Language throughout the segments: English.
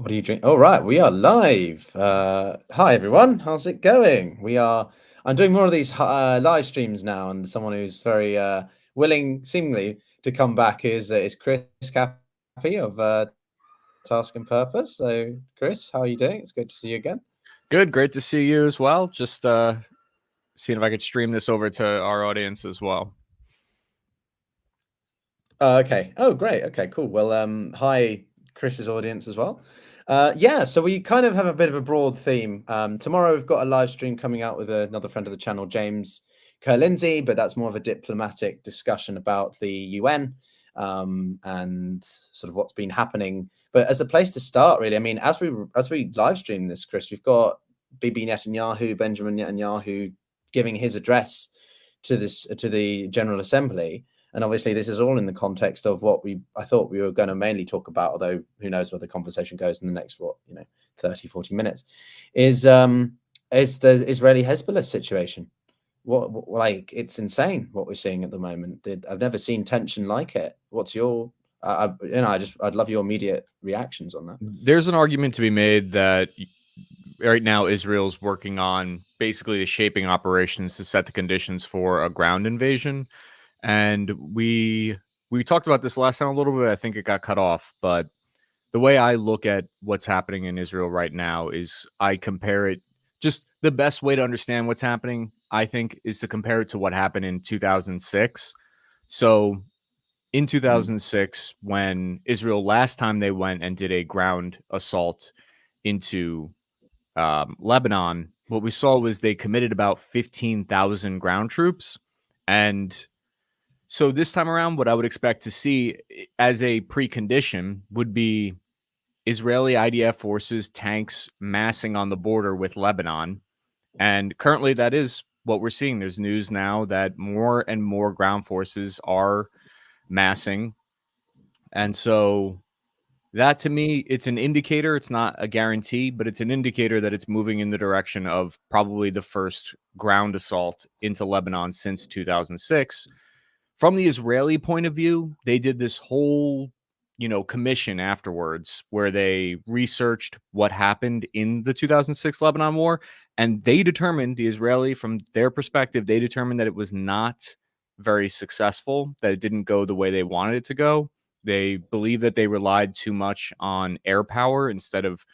What do you drink? All right, we are live. Hi everyone, how's it going? I'm doing more of these live streams now, and someone who's very willing, seemingly, to come back is Chris Cappy of Taskandpurpose. So, Chris, how are you doing? It's good to see you again. Good, great to see you as well. Just seeing if I could stream this over to our audience as well. Okay. Oh, great. Okay, cool. Well, hi, Chris's audience as well. Yeah, so we kind of have a bit of a broad theme. Tomorrow we've got a live stream coming out with another friend of the channel, James Kerr-Lindsay, but that's more of a diplomatic discussion about the UN and sort of what's been happening. But as a place to start, really, I mean, as we live stream this, Chris, we've got Benjamin Netanyahu, giving his address to the General Assembly. And obviously, this is all in the context of what I thought we were going to mainly talk about, although who knows where the conversation goes in the next, 30, 40 minutes, is the Israeli Hezbollah situation. It's insane what we're seeing at the moment. I've never seen tension like it. What's your, I'd love your immediate reactions on that. There's an argument to be made that right now Israel's working on basically the shaping operations to set the conditions for a ground invasion. And we talked about this last time a little bit. I think it got cut off, but the way I look at what's happening in Israel right now is I compare it. Just the best way to understand what's happening, I think, is to compare it to what happened in 2006. So in 2006, when Israel last time they went and did a ground assault into Lebanon, what we saw was they committed about 15,000 ground troops. And so this time around, what I would expect to see as a precondition would be Israeli IDF forces, tanks massing on the border with Lebanon. And currently that is what we're seeing. There's news now that more and more ground forces are massing. And so that, to me, it's an indicator. It's not a guarantee, but it's an indicator that it's moving in the direction of probably the first ground assault into Lebanon since 2006. From the Israeli point of view, they did this whole, commission afterwards where they researched what happened in the 2006 Lebanon war. And they determined, the Israeli, from their perspective, they determined that it was not very successful, that it didn't go the way they wanted it to go. They believe that they relied too much on air power instead of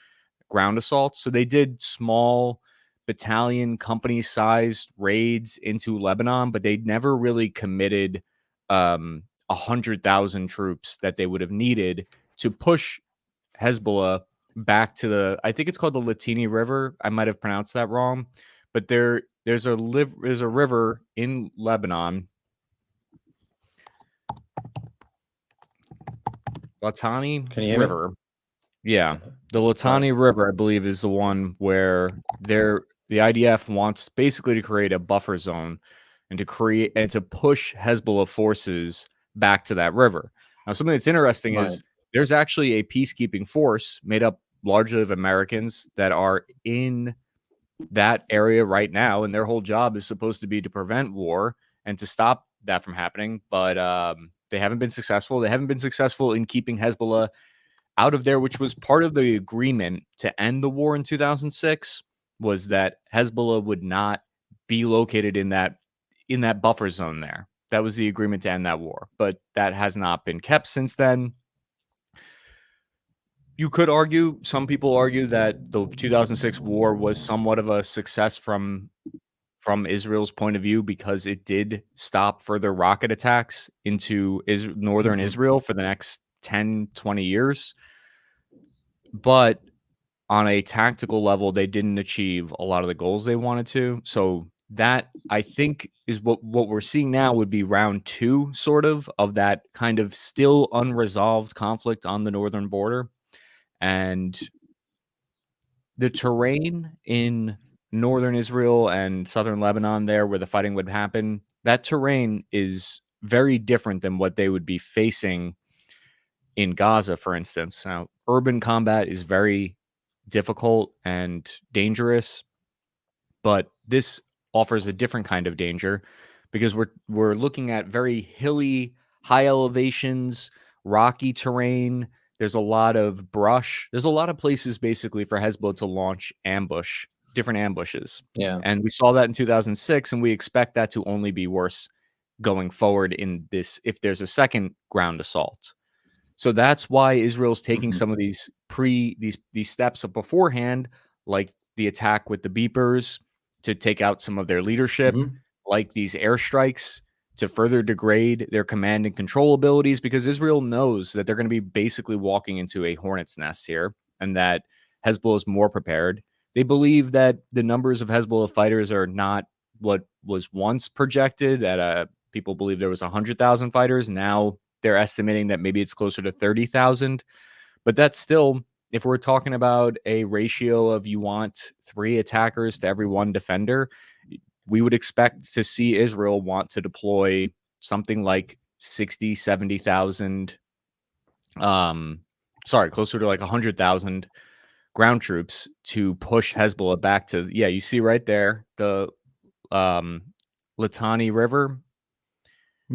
ground assaults. So they did small battalion company-sized raids into Lebanon, but they never really committed 100,000 troops that they would have needed to push Hezbollah back to I think it's called the Latini River. I might have pronounced that wrong, but there's a river in Lebanon, Latani River. Yeah, the Latani River, I believe, is the one where the IDF wants basically to create a buffer zone and to push Hezbollah forces back to that river. Now, something that's interesting is there's actually a peacekeeping force made up largely of Americans that are in that area right now, and their whole job is supposed to be to prevent war and to stop that from happening. But they haven't been successful. They haven't been successful in keeping Hezbollah out of there, which was part of the agreement to end the war in 2006, was that Hezbollah would not be located in that buffer zone there. That was the agreement to end that war, but that has not been kept since then. You could argue, some people argue, that the 2006 war was somewhat of a success from Israel's point of view because it did stop further rocket attacks into northern Israel for the next 10, 20 years. But on a tactical level, they didn't achieve a lot of the goals they wanted to. So that, I think, is what we're seeing now would be round two, sort of that kind of still unresolved conflict on the northern border. And the terrain in northern Israel and southern Lebanon, there where the fighting would happen, that terrain is very different than what they would be facing in Gaza, for instance. Now, urban combat is very difficult and dangerous, but this offers a different kind of danger because we're looking at very hilly, high elevations, rocky terrain There's a lot of brush. There's a lot of places basically for Hezbollah to launch different ambushes. Yeah. And we saw that in 2006, and we expect that to only be worse going forward in this if there's a second ground assault. So that's why Israel's taking Mhm. some of these steps up beforehand, like the attack with the beepers to take out some of their leadership, Mhm. like these airstrikes to further degrade their command and control abilities, because Israel knows that they're going to be basically walking into a hornet's nest here, and that Hezbollah is more prepared. They believe that the numbers of Hezbollah fighters are not what was once projected. People believe there was 100,000 fighters. Now they're estimating that maybe it's closer to 30,000. But that's still, if we're talking about a ratio of you want 3 attackers to every 1 defender, we would expect to see Israel want to deploy something like 60, 70,000, closer to like 100,000 ground troops to push Hezbollah back to, you see right there, the Litani River.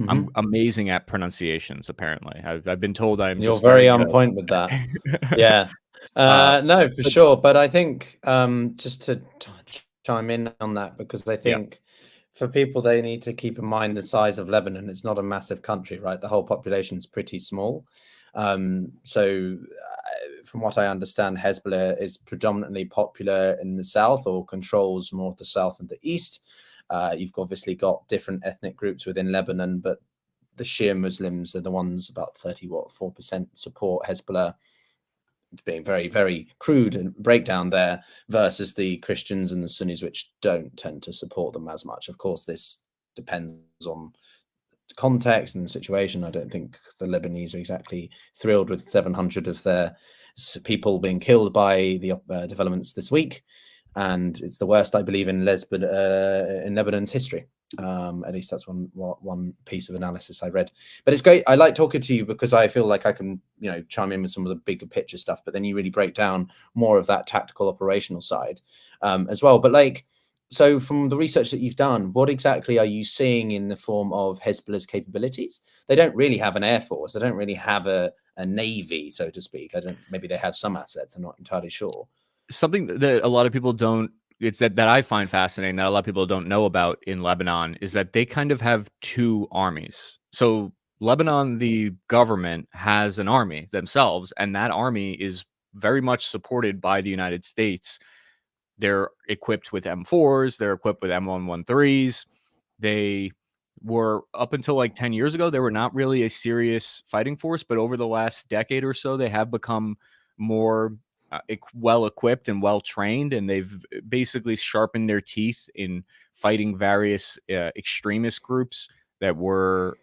I'm Mhm. amazing at pronunciations, apparently. I've been told I'm You're just very very good on at point with that. it. Yeah. No, for But sure. But I think just to chime in on that, because I yeah, think for people, they need to keep in mind the size of Lebanon. It's not a massive country, right? The whole population is pretty small. From what I understand, Hezbollah is predominantly popular in the south, or controls more of the south and the east. You've obviously got different ethnic groups within Lebanon, but the Shia Muslims are the ones, about 4% support Hezbollah, being very, very crude and breakdown there, versus the Christians and the Sunnis, which don't tend to support them as much. Of course, this depends on context and the situation. I don't think the Lebanese are exactly thrilled with 700 of their people being killed by the developments this week, and it's the worst, I believe, in Lebanon's history. At least that's one piece of analysis I read. But it's great. I like talking to you because I feel like I can, chime in with some of the bigger picture stuff, but then you really break down more of that tactical operational side as well. But so from the research that you've done, what exactly are you seeing in the form of Hezbollah's capabilities? They don't really have an air force. They don't really have a navy, so to speak. Maybe they have some assets. I'm not entirely sure. something that a lot of people don't it's that I find fascinating, that a lot of people don't know about in Lebanon, is that they kind of have 2 armies. So Lebanon, the government, has an army themselves, and that army is very much supported by the United States. They're equipped with M4s, they're equipped with M113s. They were, up until like 10 years ago, they were not really a serious fighting force, but over the last decade or so, they have become more well equipped and well trained, and they've basically sharpened their teeth in fighting various extremist groups that were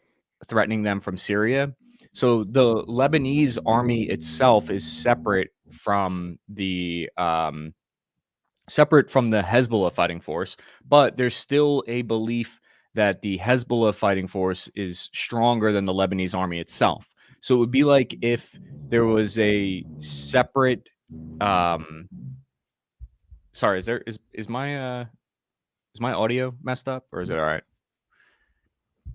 threatening them from Syria. So the Lebanese army itself is separate from the Hezbollah fighting force, but there's still a belief that the Hezbollah fighting force is stronger than the Lebanese army itself. So it would be like if there was a separate sorry, is my audio messed up, or is it all right?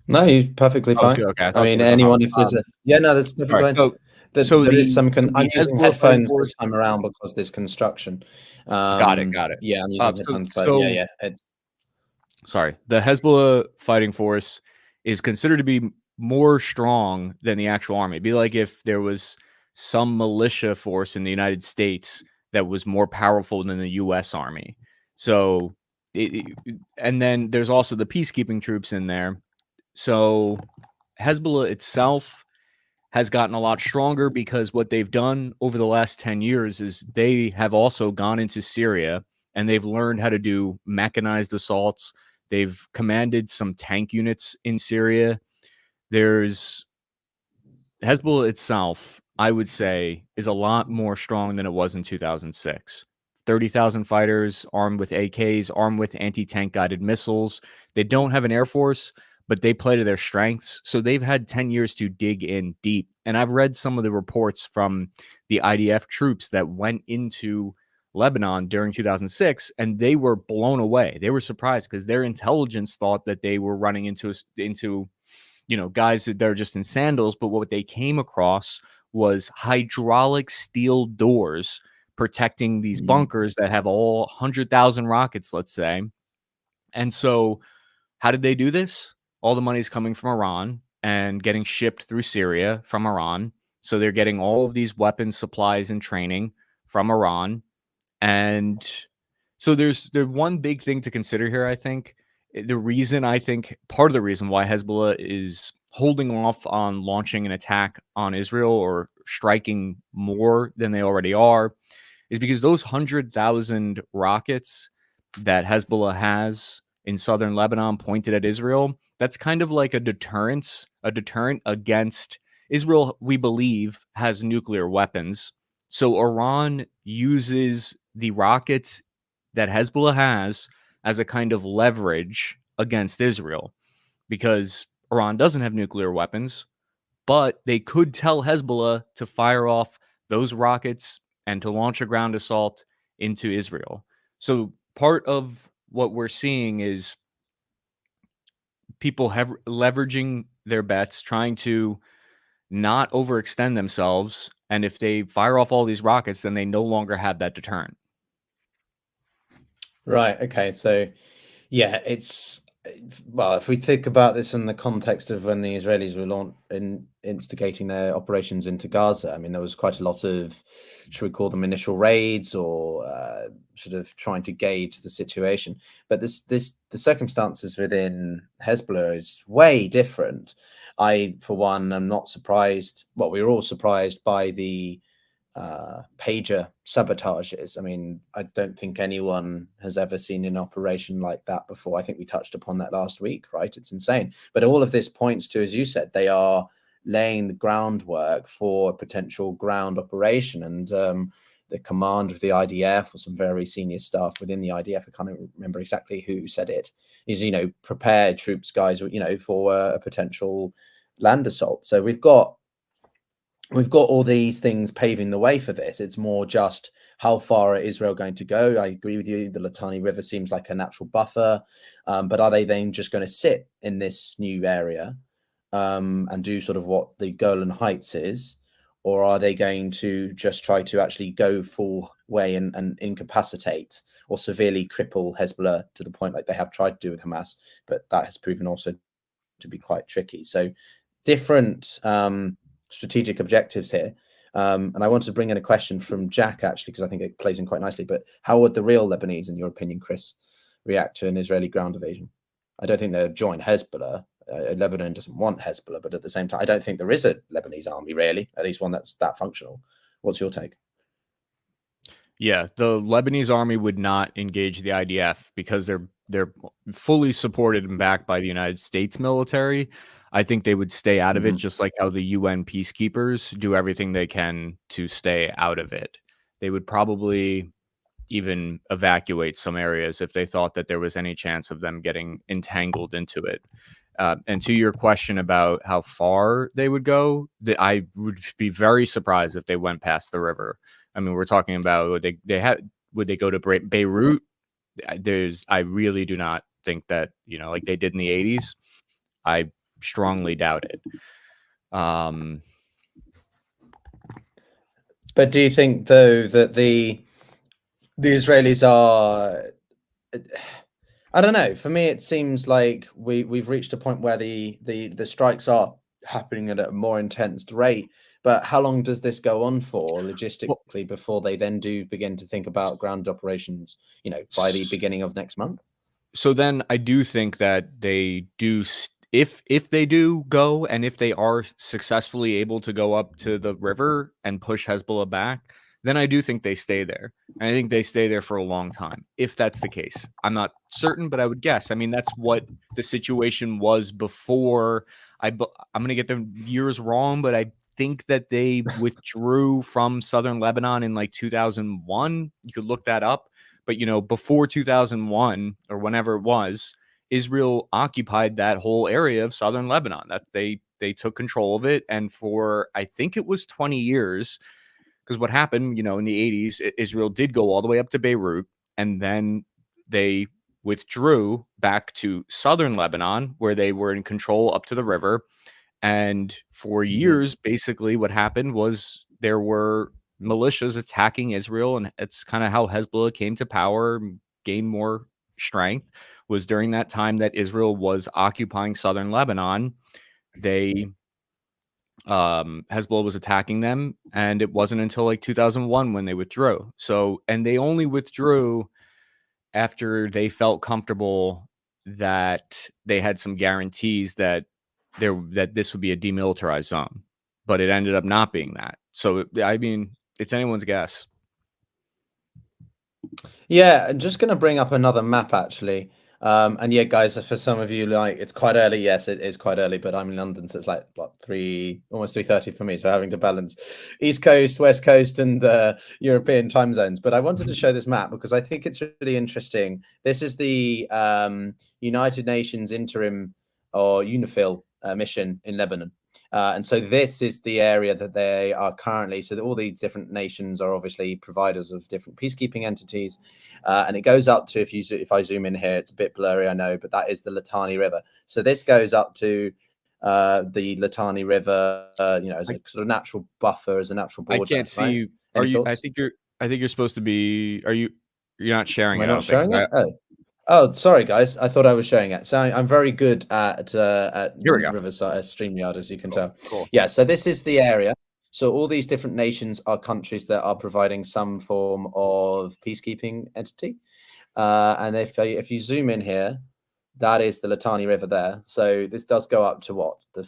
No, you're perfectly Oh, it's fine. good. Okay, I I thought there mean, was a hum. anyone, if there's no, that's perfectly Sorry. fine. So There is the some. so I'm the using Hezbollah fighting headphones force. this time around because there's construction. Got it. Got it. Yeah, I'm using So headphones, but so yeah, sorry, the Hezbollah fighting force is considered to be more strong than the actual army. It'd be like if there was some militia force in the United States that was more powerful than the U.S. Army. So, and then there's also the peacekeeping troops in there. So, Hezbollah itself has gotten a lot stronger because what they've done over the last 10 years is they have also gone into Syria and they've learned how to do mechanized assaults. They've commanded some tank units in Syria. There's Hezbollah itself, I would say, is a lot more strong than it was in 2006. 30,000 fighters armed with AKs, armed with anti-tank guided missiles. They don't have an air force, but they play to their strengths. So they've had 10 years to dig in deep. And I've read some of the reports from the IDF troops that went into Lebanon during 2006, and they were blown away. They were surprised because their intelligence thought that they were running into guys that they're just in sandals. But what they came across was hydraulic steel doors protecting these bunkers that have all 100,000 rockets, let's say. And so how did they do this? All the money's coming from Iran and getting shipped through Syria from Iran. So they're getting all of these weapons, supplies, and training from Iran. And so there's one big thing to consider here, I think. Part of the reason why Hezbollah is holding off on launching an attack on Israel or striking more than they already are is because those 100,000 rockets that Hezbollah has in southern Lebanon pointed at Israel, that's kind of like a deterrent against Israel. We believe has nuclear weapons. So Iran uses the rockets that Hezbollah has as a kind of leverage against Israel because Iran doesn't have nuclear weapons, but they could tell Hezbollah to fire off those rockets and to launch a ground assault into Israel. So part of what we're seeing is people have leveraging their bets, trying to not overextend themselves. And if they fire off all these rockets, then they no longer have that deterrent. Right. Okay. So, yeah, well, if we think about this in the context of when the Israelis were instigating their operations into Gaza, I mean, there was quite a lot of, should we call them initial raids or sort of trying to gauge the situation. But the circumstances within Hezbollah is way different. I, for one, am not surprised. Well, we were all surprised by the pager sabotages. I mean, I don't think anyone has ever seen an operation like that before. I think we touched upon that last week, right? It's insane. But all of this points to, as you said, they are laying the groundwork for a potential ground operation. And the command of the IDF or some very senior staff within the IDF, I can't remember exactly who said it, is, prepare troops, guys, for a potential land assault. So we've got all these things paving the way for this. It's more just how far is Israel going to go? I agree with you. The Litani River seems like a natural buffer. But are they then just going to sit in this new area and do sort of what the Golan Heights is? Or are they going to just try to actually go full way and incapacitate or severely cripple Hezbollah to the point like they have tried to do with Hamas? But that has proven also to be quite tricky. So different strategic objectives here. And I want to bring in a question from Jack, actually, because I think it plays in quite nicely. But how would the real Lebanese, in your opinion, Chris, react to an Israeli ground invasion? I don't think they'll join Hezbollah. Lebanon doesn't want Hezbollah, but at the same time, I don't think there is a Lebanese army, really, at least one that's that functional. What's your take? Yeah, the Lebanese army would not engage the IDF because they're fully supported and backed by the United States military. I think they would stay out of it, just like how the UN peacekeepers do everything they can to stay out of it. They would probably even evacuate some areas if they thought that there was any chance of them getting entangled into it. And to your question about how far they would go, I would be very surprised if they went past the river. I mean, we're talking about would they go to Beirut? I really do not think that, like they did in the 80s. I strongly doubt it. But do you think, though, that the Israelis are, I don't know. For me, it seems like we've reached a point where the strikes are happening at a more intense rate. But how long does this go on for logistically before they then do begin to think about ground operations, by the beginning of next month? So then I do think that they do, if they do go, and if they are successfully able to go up to the river and push Hezbollah back, then I do think they stay there. And I think they stay there for a long time, if that's the case. I'm not certain, but I would guess. I mean, that's what the situation was before. I'm going to get the years wrong, but I think that they withdrew from southern Lebanon in like 2001. You could look that up. But, before 2001 or whenever it was, Israel occupied that whole area of southern Lebanon. That they took control of it. And for, I think it was 20 years, because what happened, in the 80s, Israel did go all the way up to Beirut, and then they withdrew back to southern Lebanon, where they were in control up to the river. And for years, basically what happened was there were militias attacking Israel, and it's kind of how Hezbollah came to power, gained more strength, was during that time that Israel was occupying southern Lebanon. They Hezbollah was attacking them, and it wasn't until like 2001 when they withdrew. So, and they only withdrew after they felt comfortable that they had some guarantees that this would be a demilitarized zone, but it ended up not being that. So, I mean, it's anyone's guess. Yeah, I'm just going to bring up another map actually. And yeah, guys, for some of you, like it's quite early. Yes, it is quite early, but I'm in London, so it's like what almost 3:30 for me. So having to balance East Coast, West Coast, and European time zones. But I wanted to show this map because I think it's really interesting. This is the United Nations interim or UNIFIL mission in Lebanon. And so this is the area that they are currently. So all these different nations are obviously providers of different peacekeeping entities, and it goes up to if I zoom in here, it's a bit blurry, I know, but that is the Litani River. So this goes up to the Litani River, as a sort of natural buffer, as a natural border. I can't see right? you. Any Are you? thoughts? I think you're supposed to be. Are you? You're not sharing Am it. I I not don't think. showing it? Oh, sorry, guys. I thought I was showing it. So I'm very good at Here we go. Riverside StreamYard, as you can tell. Cool. Yeah. So this is the area. So all these different nations are countries that are providing some form of peacekeeping entity. And if you zoom in here, that is the Litani River there. So this does go up to what, the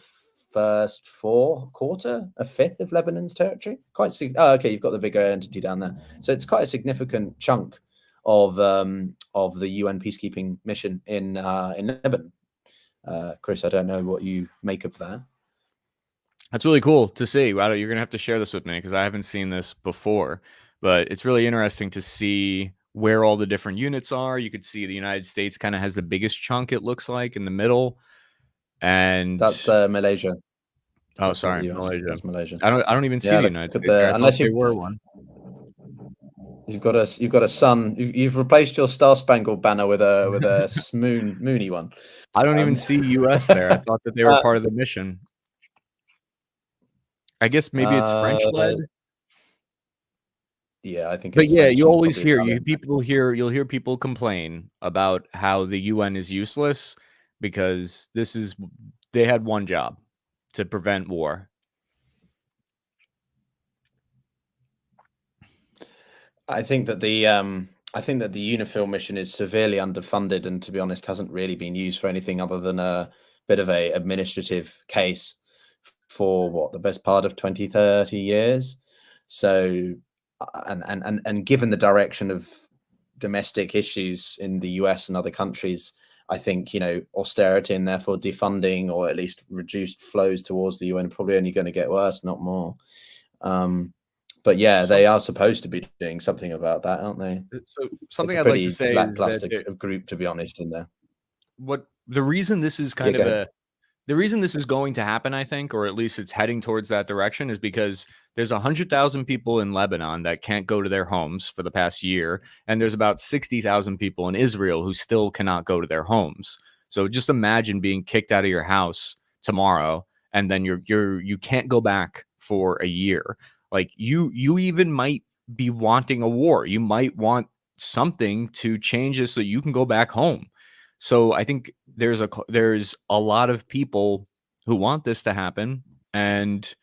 first a fifth of Lebanon's territory. Okay, you've got the bigger entity down there. So it's quite a significant chunk of the UN peacekeeping mission in Lebanon. Chris, I don't know what you make of that. That's really cool to see. Wow, you're gonna have to share this with me because I haven't seen this before. But it's really interesting to see where all the different units are. You could see the United States kind of has the biggest chunk, it looks like, in the middle. And that's Malaysia. Oh, sorry, Malaysia. That's Malaysia. I don't even see the United States there. Unless you were one. You've got a sun. You've replaced your Star Spangled Banner with a moony one. I don't even see US there. I thought that they were part of the mission. I guess maybe it's French led. Yeah, I think. But yeah, you always hear you'll hear people complain about how the UN is useless because they had one job, to prevent war. I think that the UNIFIL mission is severely underfunded, and to be honest, hasn't really been used for anything other than a bit of a administrative case for the best part of 20, 30 years. So, and given the direction of domestic issues in the US and other countries, I think austerity and therefore defunding, or at least reduced flows towards the UN, probably only going to get worse, not more. But yeah, they are supposed to be doing something about that, aren't they? So something I'd like to say lackluster is that group, to be honest, in there. What the reason this is kind of the reason this is going to happen, I think, or at least it's heading towards that direction, is because there's 100,000 people in Lebanon that can't go to their homes for the past year, and there's about 60,000 people in Israel who still cannot go to their homes. So just imagine being kicked out of your house tomorrow, and then you can't go back for a year. Like you even might be wanting a war. You might want something to change this so you can go back home. So I think there's a lot of people who want this to happen, and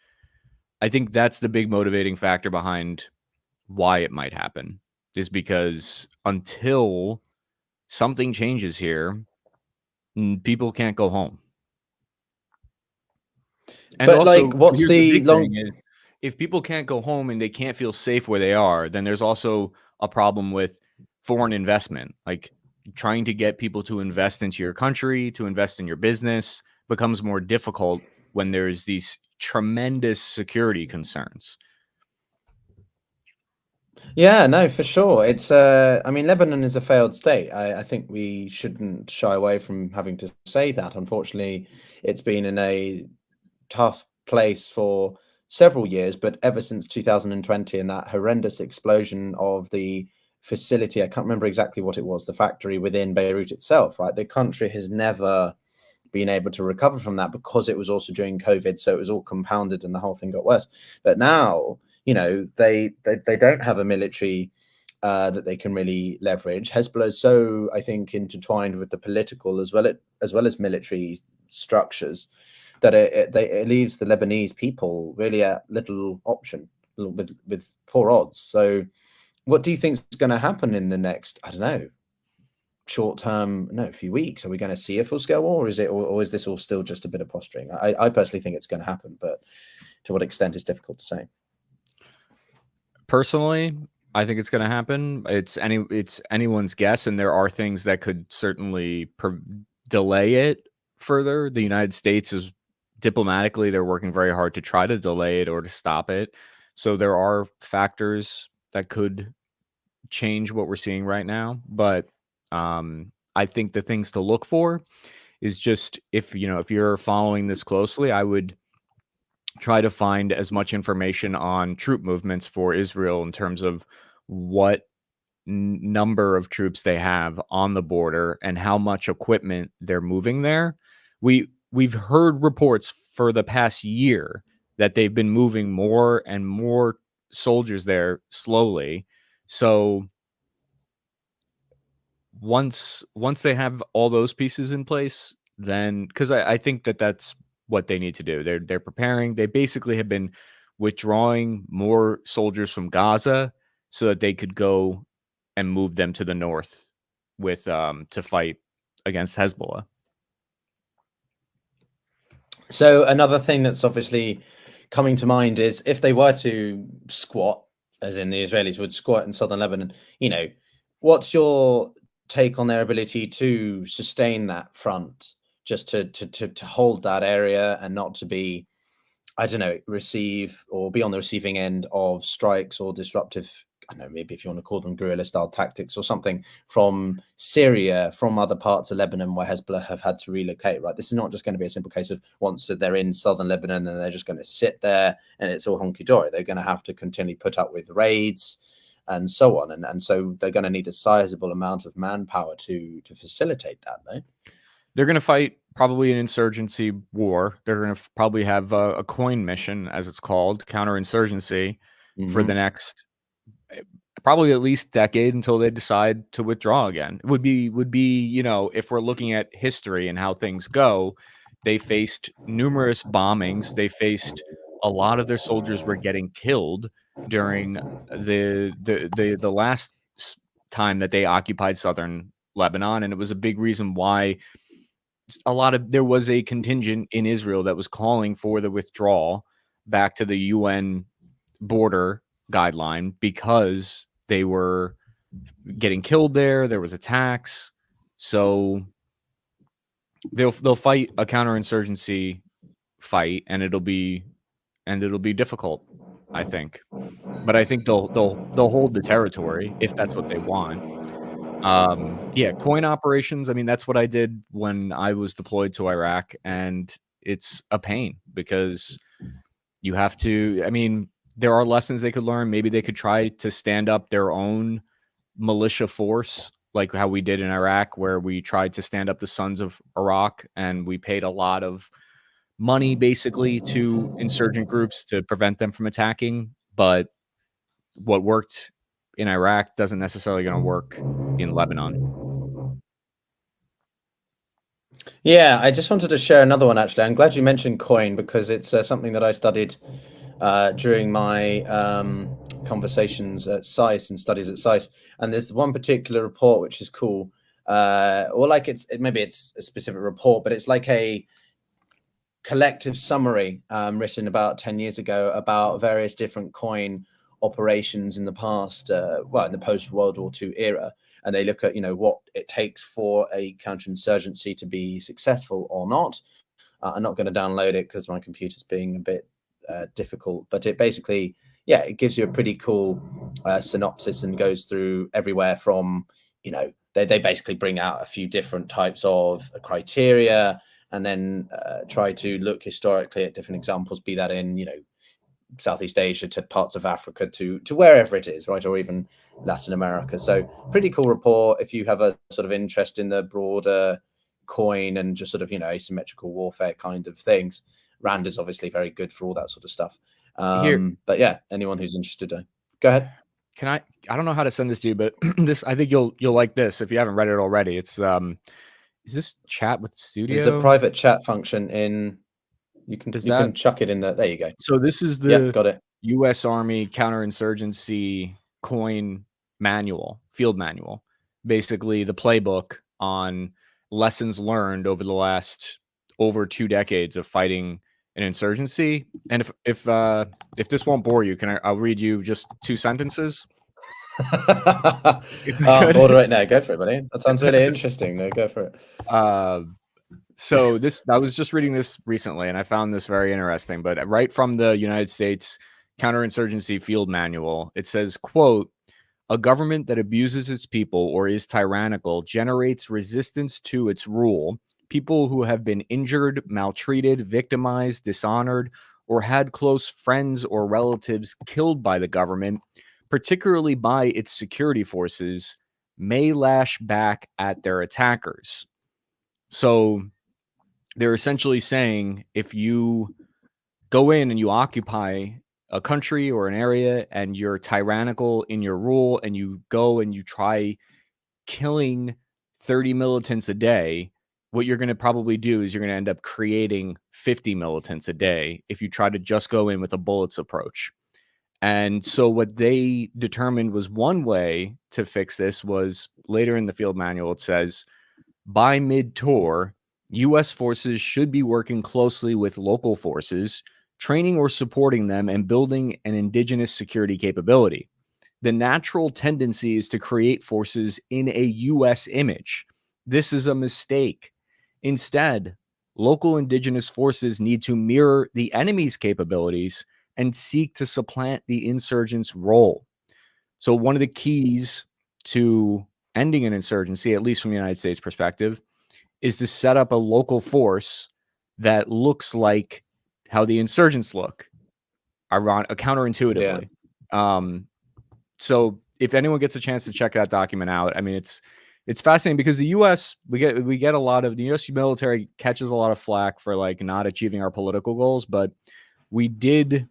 I think that's the big motivating factor behind why it might happen, is because until something changes here, people can't go home. And but also, what's the big thing is, if people can't go home and they can't feel safe where they are, then there's also a problem with foreign investment. Like trying to get people to invest into your country, to invest in your business, becomes more difficult when there's these tremendous security concerns. Yeah, no, for sure. It's I mean, Lebanon is a failed state. I think we shouldn't shy away from having to say that. Unfortunately, it's been in a tough place for several years, but ever since 2020 and that horrendous explosion of the facility, I can't remember exactly what it was, the factory within Beirut itself, right? The country has never been able to recover from that because it was also during COVID, so it was all compounded and the whole thing got worse. But now, they don't have a military that they can really leverage. Hezbollah is so, I think, intertwined with the political as well as military structures that it leaves the Lebanese people really at little option, with poor odds. So, what do you think is going to happen in the next, I don't know, short term, a few weeks? Are we going to see a full scale war, or is this all still just a bit of posturing? I personally think it's going to happen, but to what extent is difficult to say. Personally, I think it's going to happen. It's anyone's guess, and there are things that could certainly delay it further. The United States is diplomatically, they're working very hard to try to delay it or to stop it. So there are factors that could change what we're seeing right now. But I think the things to look for is just if you're following this closely, I would try to find as much information on troop movements for Israel in terms of what number of troops they have on the border and how much equipment they're moving there. We've heard reports for the past year that they've been moving more and more soldiers there slowly. So once they have all those pieces in place, then because I think that's what they need to do. They're preparing. They basically have been withdrawing more soldiers from Gaza so that they could go and move them to the north with to fight against Hezbollah. So another thing that's obviously coming to mind is if they were to squat, as in the Israelis would squat in southern Lebanon, what's your take on their ability to sustain that front, just to hold that area and not to be, I don't know, receive or be on the receiving end of strikes or disruptive, I don't know, maybe if you want to call them guerrilla style tactics or something from Syria, from other parts of Lebanon where Hezbollah have had to relocate, right? This is not just going to be a simple case of once they're in southern Lebanon and they're just going to sit there and it's all honky-dory. They're going to have to continually put up with raids and so on. And so they're going to need a sizable amount of manpower to facilitate that, right? They're going to fight probably an insurgency war. They're going to probably have a coin mission, as it's called, counterinsurgency, for the next probably at least decade until they decide to withdraw again. It would be, if we're looking at history and how things go, they faced numerous bombings. They faced a lot of their soldiers were getting killed during the last time that they occupied southern Lebanon, and it was a big reason why there was a contingent in Israel that was calling for the withdrawal back to the UN border guideline because they were getting killed there. There was attacks. So they'll fight a counterinsurgency fight, and it'll be difficult, I think. But I think they'll hold the territory if that's what they want. Coin operations. I mean, that's what I did when I was deployed to Iraq, and it's a pain because you have to, there are lessons they could learn. Maybe they could try to stand up their own militia force, like how we did in Iraq, where we tried to stand up the Sons of Iraq, and we paid a lot of money basically to insurgent groups to prevent them from attacking. But what worked in Iraq doesn't necessarily going to work in Lebanon. Yeah, I just wanted to share another one, actually. I'm glad you mentioned coin because it's something that I studied during my conversations at SAIS and studies at SAIS. And there's one particular report which is cool. Maybe it's a specific report, but it's like a collective summary written about 10 years ago about various different coin operations in the past, in the post-World War II era. And they look at, what it takes for a counterinsurgency to be successful or not. I'm not going to download it because my computer's being a bit difficult, but it basically, it gives you a pretty cool synopsis and goes through everywhere from, they basically bring out a few different types of criteria and then try to look historically at different examples, be that in, Southeast Asia to parts of Africa to wherever it is, right, or even Latin America. So pretty cool report if you have a sort of interest in the broader coin and just sort of, asymmetrical warfare kind of things. Rand is obviously very good for all that sort of stuff. But yeah, anyone who's interested, go ahead. Can I don't know how to send this to you, but I think you'll like this if you haven't read it already. It's is this chat with studio? There's a private chat function in. You can chuck it in there. There you go. So this is the got it. U.S. Army counterinsurgency coin manual, field manual, basically the playbook on lessons learned over the last over 2 decades of fighting an insurgency. And if this won't bore you, I'll read you just 2 sentences. I'm bored right now. Go for it, buddy. That sounds really interesting. No, go for it. So I was just reading this recently and I found this very interesting, but right from the United States Counterinsurgency Field Manual, it says, quote, "A government that abuses its people or is tyrannical generates resistance to its rule. People who have been injured, maltreated, victimized, dishonored, or had close friends or relatives killed by the government, particularly by its security forces, may lash back at their attackers." So they're essentially saying if you go in and you occupy a country or an area and you're tyrannical in your rule and you go and you try killing 30 militants a day, what you're going to probably do is you're going to end up creating 50 militants a day if you try to just go in with a bullets approach. And so what they determined was one way to fix this was later in the field manual, it says, by mid-tour, U.S. forces should be working closely with local forces, training or supporting them, and building an indigenous security capability. The natural tendency is to create forces in a U.S. image. This is a mistake. Instead, local indigenous forces need to mirror the enemy's capabilities and seek to supplant the insurgents' role. So one of the keys to ending an insurgency, at least from the United States perspective, is to set up a local force that looks like how the insurgents look, counterintuitively. Yeah. So if anyone gets a chance to check that document out, I mean, it's fascinating because the U.S. we get a lot of the U.S. military catches a lot of flack for like not achieving our political goals, but we did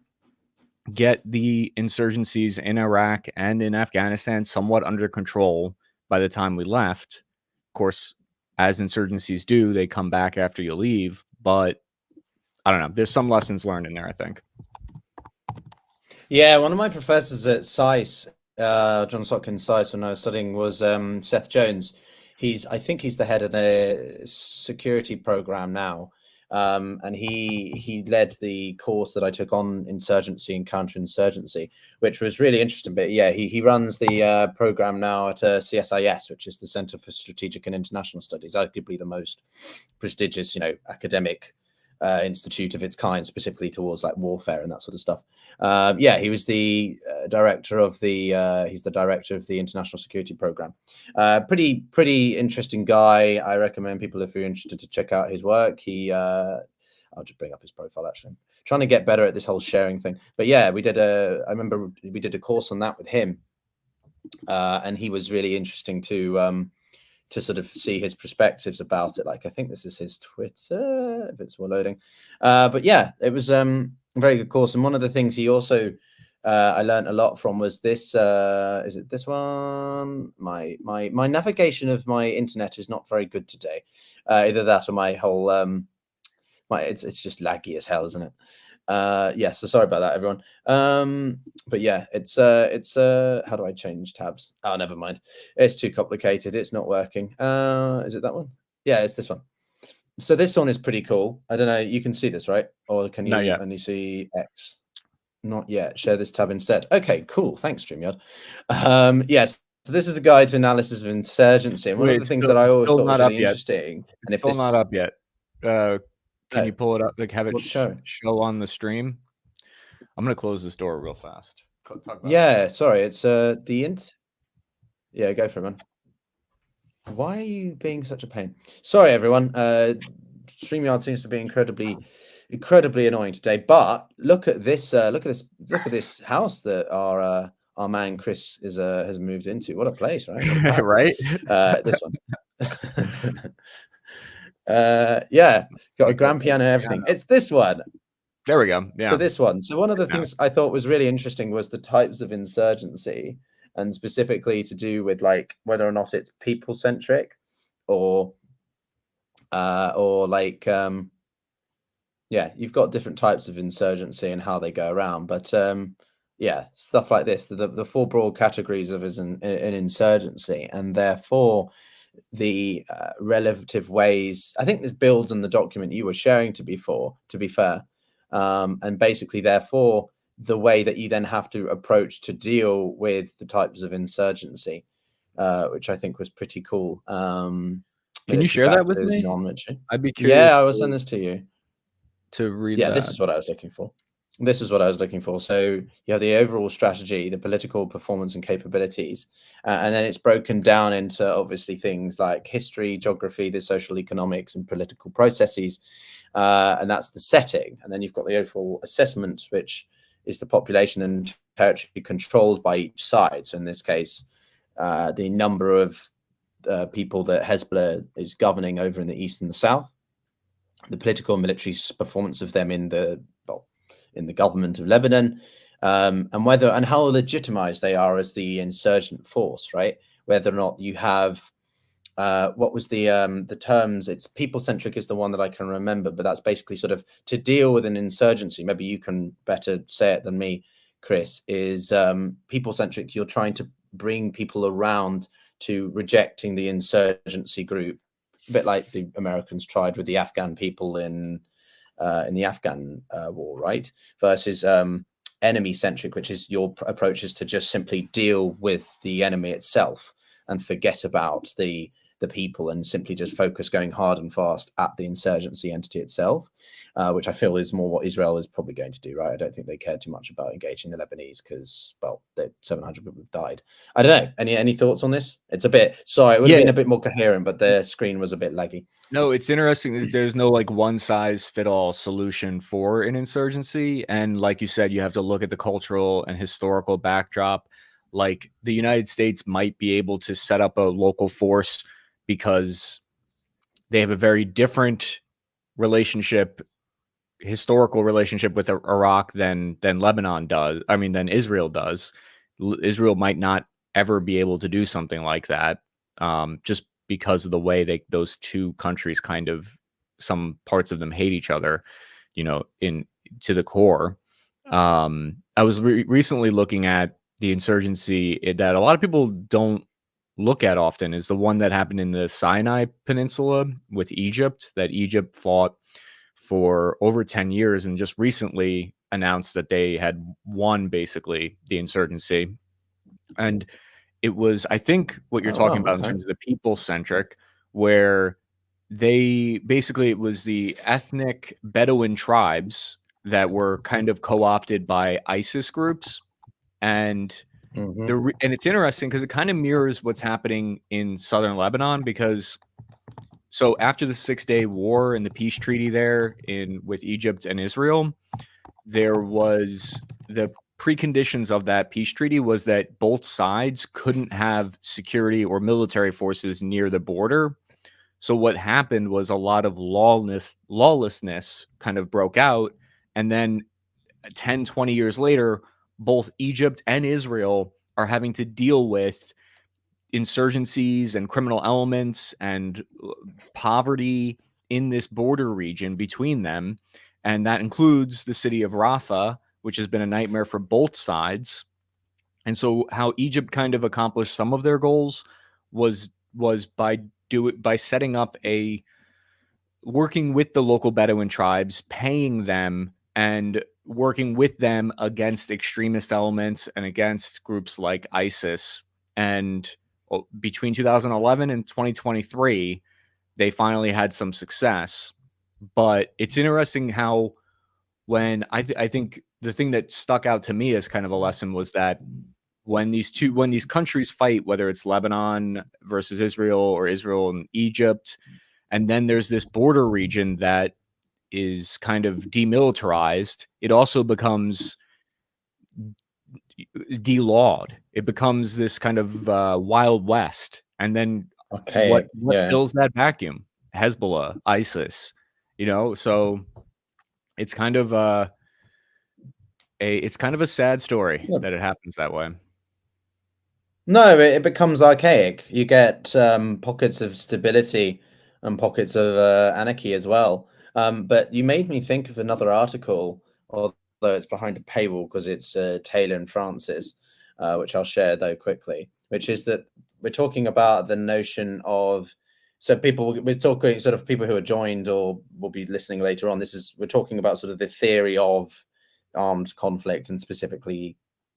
get the insurgencies in Iraq and in Afghanistan somewhat under control by the time we left. Of course, as insurgencies do, they come back after you leave, but I don't know. There's some lessons learned in there, I think. Yeah, one of my professors at SAIS, Johns Hopkins SAIS, when I was studying, was Seth Jones. I think he's the head of the security program now. And he led the course that I took on insurgency and counterinsurgency, which was really interesting. But yeah, he runs the program now at CSIS, which is the Center for Strategic and International Studies, arguably the most prestigious, academic institute of its kind, specifically towards like warfare and that sort of stuff. Yeah, he was the director of he's the director of the International Security Program. Pretty interesting guy. I recommend people, if you're interested, to check out his work. I'll just bring up his profile, actually. I'm trying to get better at this whole sharing thing. But yeah, I remember we did a course on that with him. And he was really interesting to sort of see his perspectives about it. Like, I think this is his Twitter, if it's still loading. But yeah, it was a very good course. And one of the things he also, I learned a lot from was this, is it this one? My navigation of my internet is not very good today. Either that or my whole, it's just laggy as hell, isn't it? Yeah, so sorry about that, everyone. But yeah, it's how do I change tabs? Oh, never mind. It's too complicated. It's not working. Is it that one? Yeah, it's this one. So this one is pretty cool. I don't know. You can see this, right? Or can you only see X? Not yet. Share this tab instead. Okay, cool. Thanks, StreamYard. Yes. So this is a guide to analysis of insurgency. And one of the things that I always thought was really interesting. And if it's still not up yet. Can you pull it up? Like have it show on the stream? I'm gonna close this door real fast. Yeah, sorry. It's Yeah, go for it, man. Why are you being such a pain? Sorry, everyone. StreamYard seems to be incredibly annoying today. But look at this. Look at this house that our man Chris has moved into. What a place, right? Right. This one. Yeah, got a grand piano and everything. Piano. It's this one. There we go. Yeah. So this one. So one of the Now. things I thought was really interesting was the types of insurgency, and specifically to do with like whether or not it's people centric or like yeah, you've got different types of insurgency and how they go around. But yeah, stuff like this, the four broad categories of an insurgency, and therefore the relative ways. I think this builds on the document you were sharing to be fair, and basically therefore the way that you then have to approach to deal with the types of insurgency, which I think was pretty cool. Can you Military share that with factors, me? non-military. I'd be Yeah, curious I will send this to you. to read Yeah, this that. is what I was looking for. This is what I was looking for. So you have the overall strategy, the political performance and capabilities, and then it's broken down into obviously things like history, geography, the social economics and political processes, and that's the setting. And then you've got the overall assessment, which is the population and territory controlled by each side. So in this case, the number of people that Hezbollah is governing over in the east and the south, the political and military performance of them in the government of Lebanon, and whether and how legitimized they are as the insurgent force, right? Whether or not you have what was the terms? It's people centric is the one that I can remember, but that's basically sort of to deal with an insurgency. Maybe you can better say it than me, Chris. Is people centric? You're trying to bring people around to rejecting the insurgency group, a bit like the Americans tried with the Afghan people in the Afghan war, right? Versus enemy centric, which is your approach is to just simply deal with the enemy itself and forget about the people and simply just focus going hard and fast at the insurgency entity itself, which I feel is more what Israel is probably going to do, right? I don't think they care too much about engaging the Lebanese because, well, 700 people have died. I don't know. Any thoughts on this? It's a bit, sorry, it would have been a bit more coherent, but the screen was a bit laggy. No, it's interesting that there's no like one size fit all solution for an insurgency. And like you said, you have to look at the cultural and historical backdrop. Like the United States might be able to set up a local force because they have a very different historical relationship with Iraq than Lebanon does. I mean, than Israel does. Israel might not ever be able to do something like that, just because of the way those two countries kind of, some parts of them hate each other, to the core. I was recently looking at the insurgency that a lot of people don't look at often, is the one that happened in the Sinai Peninsula with Egypt, that Egypt fought for over 10 years and just recently announced that they had won basically the insurgency. And it was, I think, what you're talking about in terms of the people centric, where it was the ethnic Bedouin tribes that were kind of co-opted by ISIS groups. And and it's interesting because it kind of mirrors what's happening in southern Lebanon, because so after the 6-day war and the peace treaty there with Egypt and Israel, there was the preconditions of that peace treaty was that both sides couldn't have security or military forces near the border. So what happened was a lot of lawlessness kind of broke out. And then 10, 20 years later, both Egypt and Israel are having to deal with insurgencies and criminal elements and poverty in this border region between them. And that includes the city of Rafah, which has been a nightmare for both sides. And so how Egypt kind of accomplished some of their goals was by setting up working with the local Bedouin tribes, paying them and working with them against extremist elements and against groups like ISIS. And between 2011 and 2023, they finally had some success. But it's interesting how when I think the thing that stuck out to me as kind of a lesson was that when these countries fight, whether it's Lebanon versus Israel or Israel and Egypt, and then there's this border region that is kind of demilitarized, it also becomes delawed. It becomes this kind of Wild West. And then what fills that vacuum? Hezbollah, ISIS, so it's kind of it's kind of a sad story Yeah. that it happens that way. No, it becomes archaic. You get pockets of stability and pockets of anarchy as well. But you made me think of another article, although it's behind a paywall because it's Taylor and Francis, which I'll share though quickly, which is that we're talking about the notion of, so we're talking sort of people who are joined or will be listening later on. We're talking about sort of the theory of armed conflict and specifically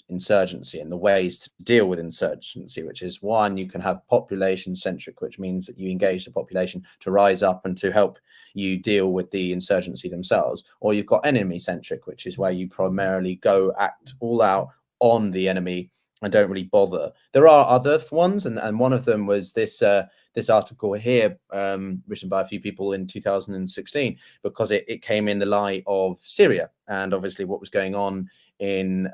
insurgency and the ways to deal with insurgency, which is one, you can have population centric, which means that you engage the population to rise up and to help you deal with the insurgency themselves, or you've got enemy centric, which is where you primarily go act all out on the enemy and don't really bother. There are other ones, and one of them was this article here, written by a few people in 2016, because it came in the light of Syria and obviously what was going on in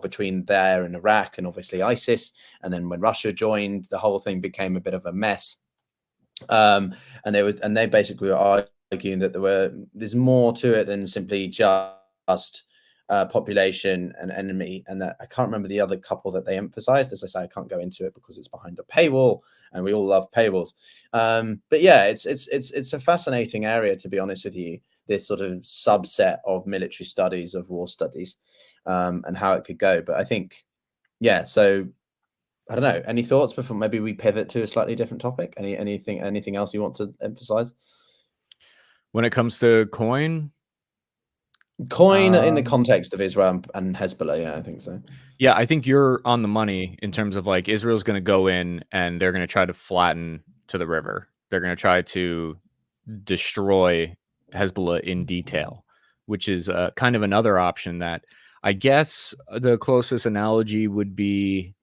between there and Iraq and obviously ISIS. And then when Russia joined, the whole thing became a bit of a mess. And they basically were arguing that there's more to it than simply just population and enemy. And that I can't remember the other couple that they emphasized. As I say, I can't go into it because it's behind a paywall, and we all love paywalls. But yeah, it's a fascinating area, to be honest with you. This sort of subset of military studies, of war studies, and how it could go. But I think, yeah. So I don't know. Any thoughts before maybe we pivot to a slightly different topic? Anything else you want to emphasize? When it comes to coin in the context of Israel and Hezbollah, yeah, I think so. Yeah, I think you're on the money in terms of like Israel's going to go in and they're going to try to flatten to the river. They're going to try to destroy Hezbollah in detail, which is kind of another option that I guess the closest analogy would be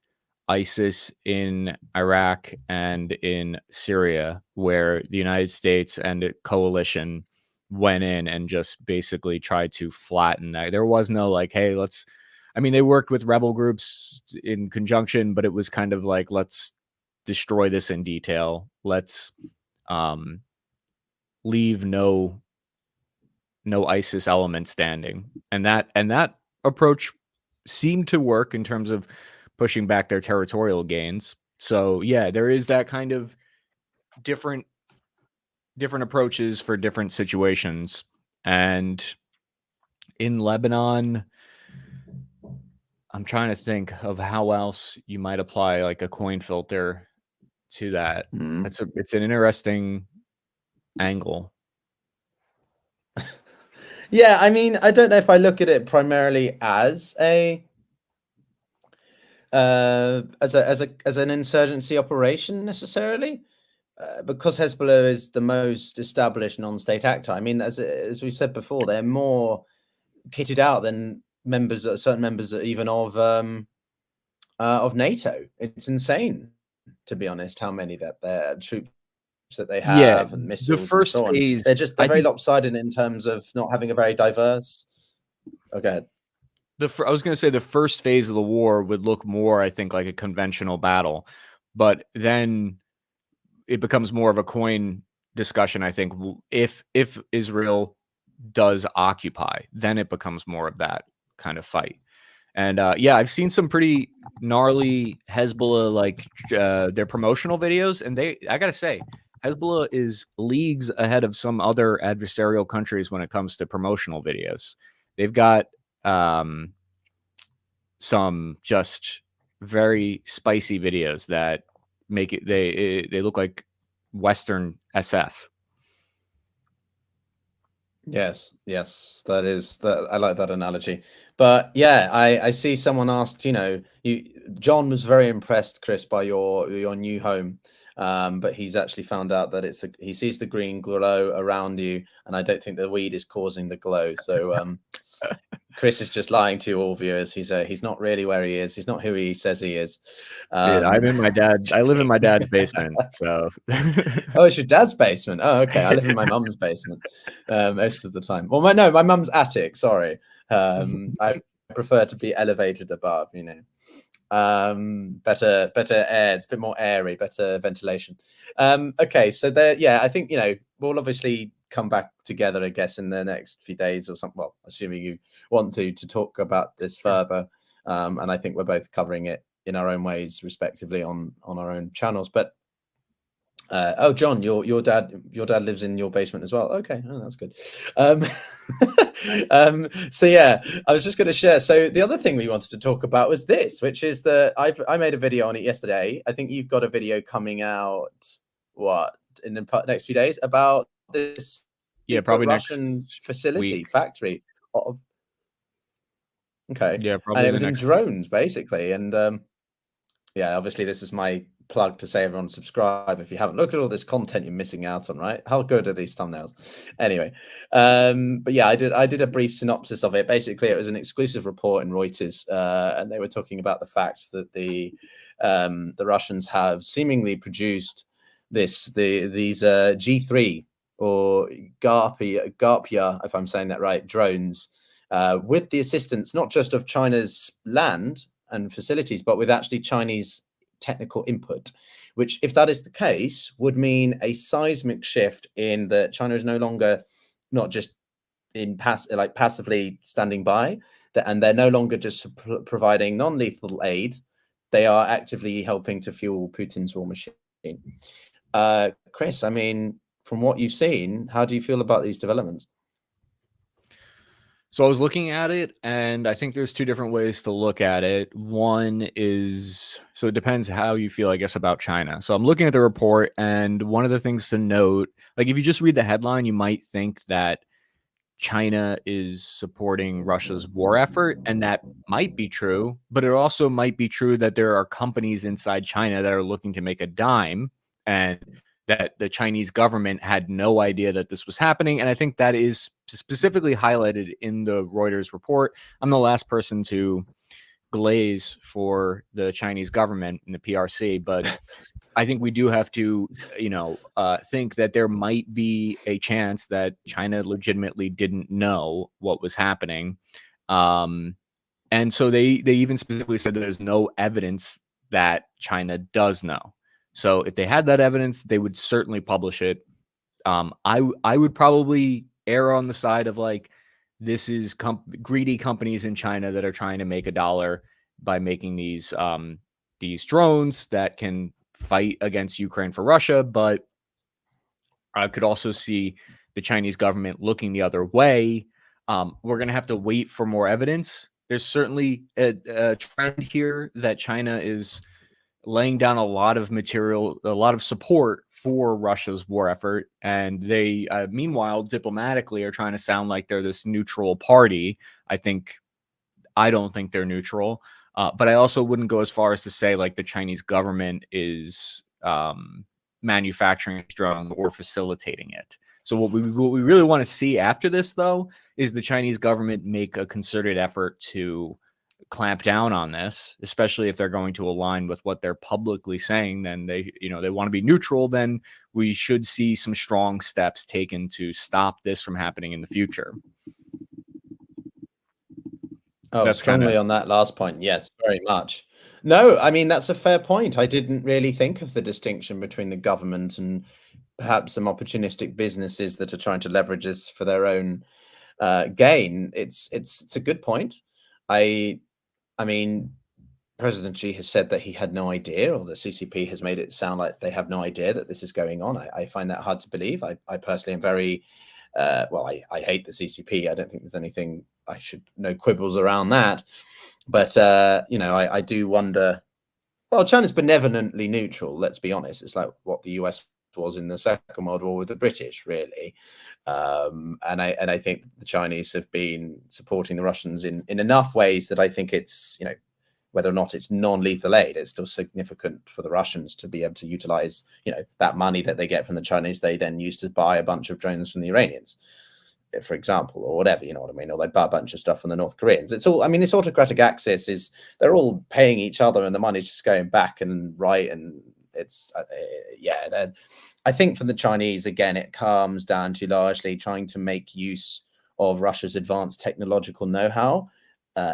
ISIS in Iraq and in Syria, where the United States and a coalition went in and just basically tried to flatten that. There was no like, hey, they worked with rebel groups in conjunction, but it was kind of like, let's destroy this in detail. Let's leave no ISIS element standing. And that approach seemed to work in terms of pushing back their territorial gains. So yeah, there is that kind of different approaches for different situations. And in Lebanon, I'm trying to think of how else you might apply like a coin filter to that. It's an interesting angle. Yeah, I mean, I don't know if I look at it primarily as an insurgency operation necessarily, because Hezbollah is the most established non-state actor. I mean, as we've said before, they're more kitted out than certain members even of NATO. It's insane, to be honest, how many that their troops that they have and missiles the first and so on. phase, They're very lopsided in terms of not having a very diverse. Okay. I was going to say the first phase of the war would look more, I think, like a conventional battle, but then it becomes more of a coin discussion. I think if Israel does occupy, then it becomes more of that kind of fight. And yeah, I've seen some pretty gnarly Hezbollah like their promotional videos, and I gotta say, Hezbollah is leagues ahead of some other adversarial countries when it comes to promotional videos. They've got some just very spicy videos that make it they look like Western SF. Yes, that is that. I like that analogy. But yeah, I see someone asked, John was very impressed, Chris, by your new home. But he's actually found out that he sees the green glow around you, and I don't think the weed is causing the glow. So Chris is just lying to all viewers. He's not really where he is. He's not who he says he is. Dude, I live in my dad's basement. So oh, it's your dad's basement. Oh, okay. I live in my mum's basement most of the time. Well, my mum's attic. Sorry. I prefer to be elevated above. Better air. It's a bit more airy, better ventilation. Okay, so there, yeah, I think, we'll obviously come back together, I guess, in the next few days or something. Well, assuming you want to talk about this further. And I think we're both covering it in our own ways, respectively, on our own channels. But oh, John, your dad lives in your basement as well. Okay, oh, that's good. So yeah, I was just going to share. So the other thing we wanted to talk about was this, which is that I made a video on it yesterday. I think you've got a video coming out in the next few days about this probably Russian next facility week. factory. Okay, Yeah, probably and it was in next drones basically, and yeah, obviously this is my plug to say everyone subscribe if you haven't. Look at all this content you're missing out on, right? How good are these thumbnails? Anyway, but yeah, I did a brief synopsis of it. Basically, it was an exclusive report in Reuters, and they were talking about the fact that the Russians have seemingly produced these G3 or Garpia, if I'm saying that right, drones, with the assistance not just of China's land and facilities, but with actually Chinese technical input, which, if that is the case, would mean a seismic shift in that China is no longer not just passively standing by, and they're no longer just providing non-lethal aid. They are actively helping to fuel Putin's war machine. Chris, I mean, from what you've seen, how do you feel about these developments? So I was looking at it, and I think there's two different ways to look at it. One is, so it depends how you feel, I guess, about China. So I'm looking at the report, and one of the things to note, like if you just read the headline, you might think that China is supporting Russia's war effort, and that might be true, but it also might be true that there are companies inside China that are looking to make a dime, and that the Chinese government had no idea that this was happening. And I think that is specifically highlighted in the Reuters report. I'm the last person to glaze for the Chinese government in the PRC, but I think we do have to, think that there might be a chance that China legitimately didn't know what was happening. And so they even specifically said that there's no evidence that China does know. So if they had that evidence, they would certainly publish it. I would probably err on the side of like, this is greedy companies in China that are trying to make a dollar by making these drones that can fight against Ukraine for Russia. But I could also see the Chinese government looking the other way. We're going to have to wait for more evidence. There's certainly a trend here that China is laying down a lot of material, a lot of support for Russia's war effort. And they, meanwhile, diplomatically are trying to sound like they're this neutral party. I don't think they're neutral. But I also wouldn't go as far as to say like the Chinese government is manufacturing a drone or facilitating it. So what we really want to see after this, though, is the Chinese government make a concerted effort to clamp down on this, especially if they're going to align with what they're publicly saying. Then they want to be neutral. Then we should see some strong steps taken to stop this from happening in the future. Oh, that's strongly on that last point. Yes, very much. No, I mean, that's a fair point. I didn't really think of the distinction between the government and perhaps some opportunistic businesses that are trying to leverage this for their own gain. It's a good point. I mean, President Xi has said that he had no idea, or the CCP has made it sound like they have no idea that this is going on. I find that hard to believe. I personally am very, I hate the CCP. I don't think there's anything no quibbles around that. But, I do wonder, well, China's benevolently neutral, let's be honest. It's like what the US was in the Second World War with the British, really. And I think the Chinese have been supporting the Russians in enough ways that I think it's, whether or not it's non-lethal aid, it's still significant for the Russians to be able to utilize, that money that they get from the Chinese, they then use to buy a bunch of drones from the Iranians, for example, or whatever, you know what I mean? Or they buy a bunch of stuff from the North Koreans. It's all, I mean, this autocratic axis is, they're all paying each other and the money's just going back and right. And it's, I think for the Chinese, again, it comes down to largely trying to make use of Russia's advanced technological know-how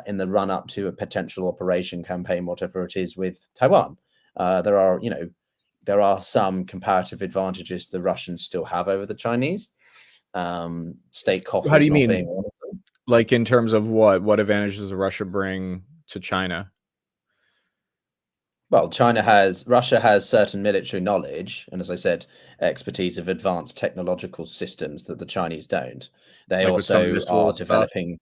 in the run up to a potential operation campaign, whatever it is, with Taiwan. There are some comparative advantages the Russians still have over the Chinese. State coffers How do you not mean? being one of them. Like in terms of what advantages does Russia bring to China? Well, Russia has certain military knowledge, and as I said, expertise of advanced technological systems that the Chinese don't. They Like with some also are missile stuff? developing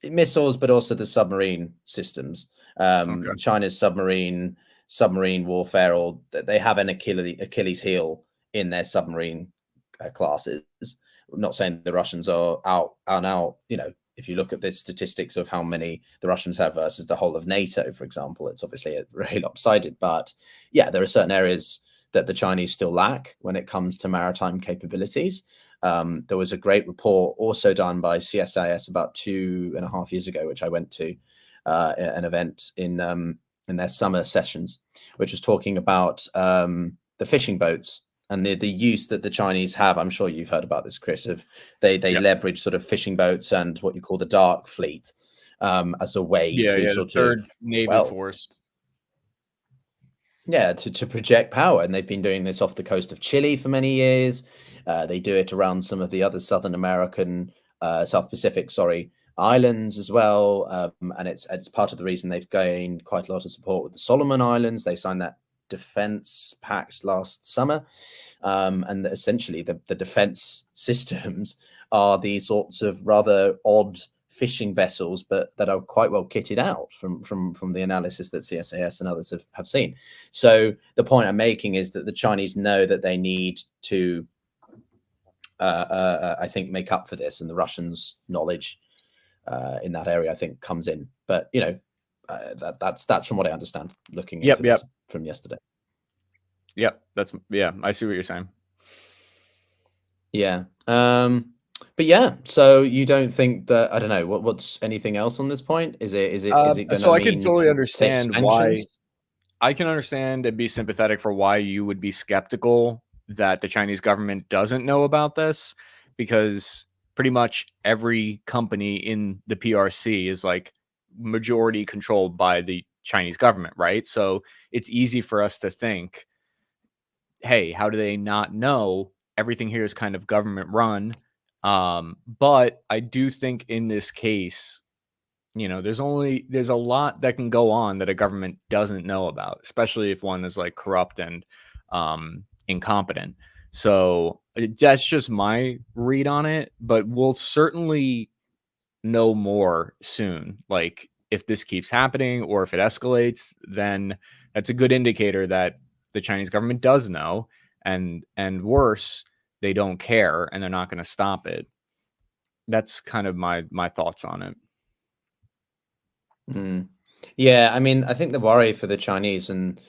missiles, but also the submarine systems. Okay. China's submarine warfare, or they have an Achilles heel in their submarine classes. I'm not saying the Russians are out. If you look at the statistics of how many the Russians have versus the whole of NATO, for example, it's obviously very lopsided. But yeah, there are certain areas that the Chinese still lack when it comes to maritime capabilities. There was a great report also done by CSIS about 2.5 years ago, which I went to an event in their summer sessions, which was talking about the fishing boats and the use that the Chinese have. I'm sure you've heard about this, Chris, of they leverage sort of fishing boats and what you call the dark fleet as a way to sort the third of Navy force. Yeah, to project power. And they've been doing this off the coast of Chile for many years. They do it around some of the other South Pacific, islands as well. And it's part of the reason they've gained quite a lot of support with the Solomon Islands. They signed that defense pact last summer. And essentially the defense systems are these sorts of rather odd fishing vessels, but that are quite well kitted out from the analysis that CSIS and others have seen. So the point I'm making is that the Chinese know that they need to, I think, make up for this, and the Russians' knowledge in that area, I think, comes in. But that's from what I understand, looking into this from yesterday. Yep, I see what you're saying. Yeah. But yeah, so you don't think that, I don't know, what's anything else on this point? Is it going to so I mean can totally understand why. sanctions? I can understand and be sympathetic for why you would be skeptical that the Chinese government doesn't know about this, because pretty much every company in the PRC is like majority controlled by the Chinese government, right? So it's easy for us to think, hey, how do they not know? Everything here is kind of government run. But I do think in this case, there's a lot that can go on that a government doesn't know about, especially if one is like corrupt and incompetent. So that's just my read on it, but we'll certainly know more soon. Like if this keeps happening or if it escalates, then that's a good indicator that the Chinese government does know, and worse, they don't care and they're not going to stop it. That's kind of my thoughts on it. Yeah, I mean, I think the worry for the Chinese, and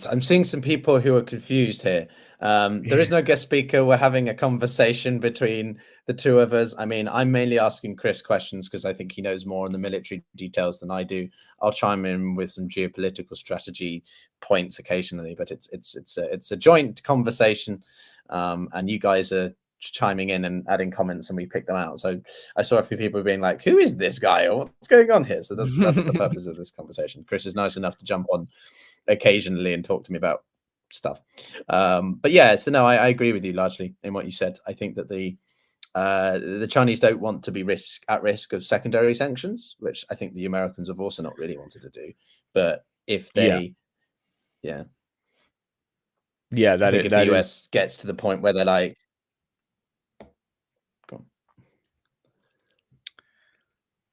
I'm seeing some people who are confused here. There is no guest speaker. We're having a conversation between the two of us. I mean, I'm mainly asking Chris questions because I think he knows more on the military details than I do. I'll chime in with some geopolitical strategy points occasionally, but it's a joint conversation, and you guys are chiming in and adding comments, and we pick them out. So I saw a few people being like, who is this guy, or what's going on here? So that's the purpose of this conversation. Chris is nice enough to jump on occasionally and talk to me about stuff. But yeah, so no, I agree with you largely in what you said. I think that the Chinese don't want to be at risk of secondary sanctions, which I think the Americans have also not really wanted to do. But if they that if the US gets to the point where they're like,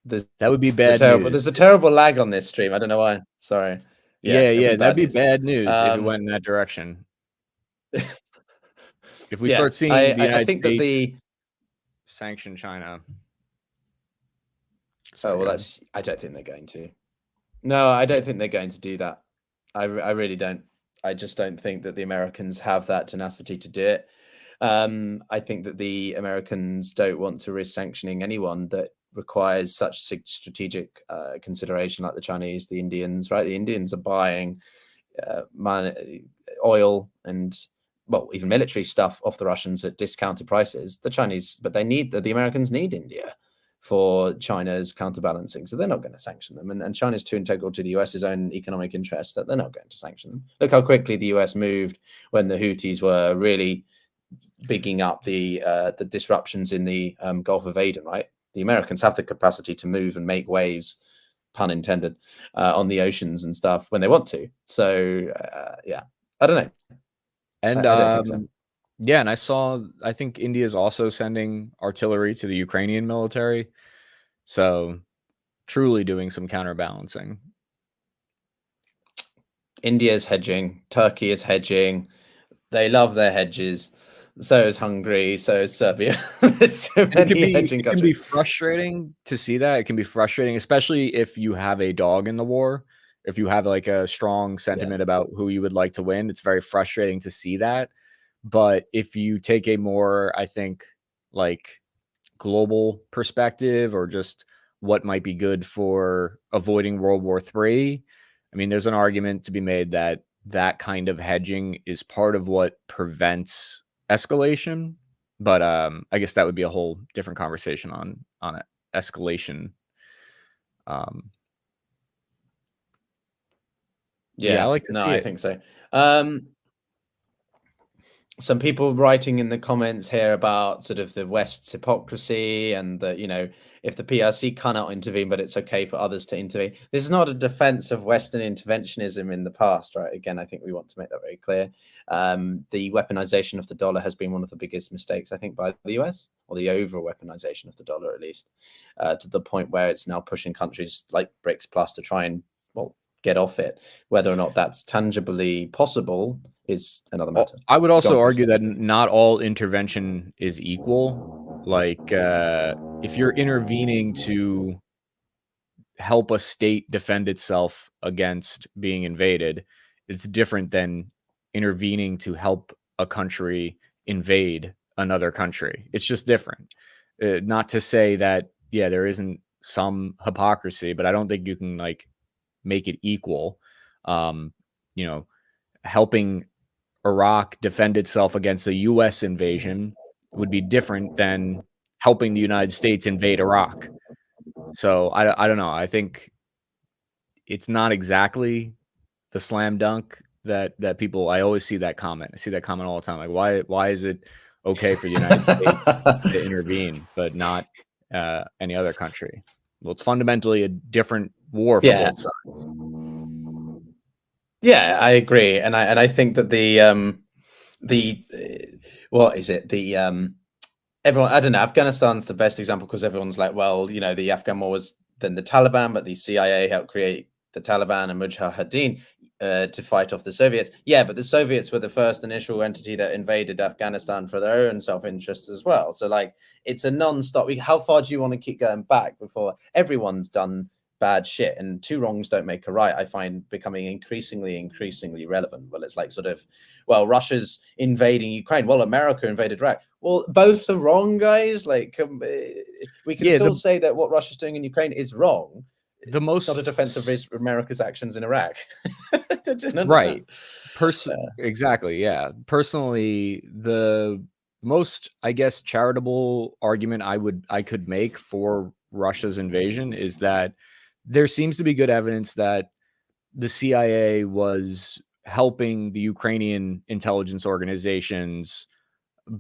that would be bad news. There's a terrible lag on this stream. I don't know why. Sorry. Yeah, that'd be bad news if it went in that direction. If we start seeing the United States sanction China. I don't think they're going to. No, I don't think they're going to do that. I really don't. I just don't think that the Americans have that tenacity to do it. I think that the Americans don't want to risk sanctioning anyone that requires such strategic consideration, like the Chinese, the Indians, right? The Indians are buying oil and, well, even military stuff off the Russians at discounted prices. The Chinese, but the Americans need India for China's counterbalancing. So they're not going to sanction them. And China's too integral to the US's own economic interests that they're not going to sanction them. Look how quickly the US moved when the Houthis were really bigging up the disruptions in the Gulf of Aden, right? The Americans have the capacity to move and make waves, pun intended, on the oceans and stuff when they want to. So, yeah, I don't know. And I don't think so. yeah, and I think India is also sending artillery to the Ukrainian military. So truly doing some counterbalancing. India is hedging. Turkey is hedging. They love their hedges. So is Hungary. So is Serbia. There's so many hedging countries. It can be frustrating to see that. It can be frustrating, especially if you have a dog in the war. If you have like a strong sentiment about who you would like to win, it's very frustrating to see that. But if you take a more, I think, like global perspective or just what might be good for avoiding World War III, I mean, there's an argument to be made that that kind of hedging is part of what prevents escalation. But I guess that would be a whole different conversation on escalation. Yeah, I like to see it. I think so. Some people writing in the comments here about sort of the West's hypocrisy and that, you know, if the PRC cannot intervene, but it's okay for others to intervene. This is not a defense of Western interventionism in the past, right? Again, I think we want to make that very clear. The weaponization of the dollar has been one of the biggest mistakes, I think, by the US, or the over weaponization of the dollar, at least, to the point where it's now pushing countries like BRICS Plus to try and, well, get off it. Whether or not that's tangibly possible is another matter. I would also argue that not all intervention is equal. Like, if you're intervening to help a state defend itself against being invaded, it's different than intervening to help a country invade another country. It's just different. Not to say that, yeah, there isn't some hypocrisy, but I don't think you can like make it equal. You know, helping Iraq defend itself against a U.S. invasion would be different than helping the United States invade Iraq. So I don't know. I think it's not exactly the slam dunk that people. I always see that comment. I see that comment all the time. Like, why is it okay for the United States to intervene, but not any other country? Well, it's fundamentally a different war for both sides. Yeah, I agree, and I think that what is it? Everyone, I don't know. Afghanistan's the best example because everyone's like, well, you know, the Afghan war was then the Taliban, but the CIA helped create the Taliban and Mujahideen to fight off the Soviets. Yeah, but the Soviets were the first initial entity that invaded Afghanistan for their own self-interest as well. So, like, it's a non-stop. How far do you want to keep going back before everyone's done bad shit? And two wrongs don't make a right, I find becoming increasingly relevant. Well, it's like sort of, well, Russia's invading Ukraine. Well, America invaded Iraq. Well, both are wrong, guys. Like, we can still say that what Russia's doing in Ukraine is wrong. It's not a defense of America's actions in Iraq. Right. Exactly. Yeah. Personally, the most, I guess, charitable argument I could make for Russia's invasion is that there seems to be good evidence that the CIA was helping the Ukrainian intelligence organizations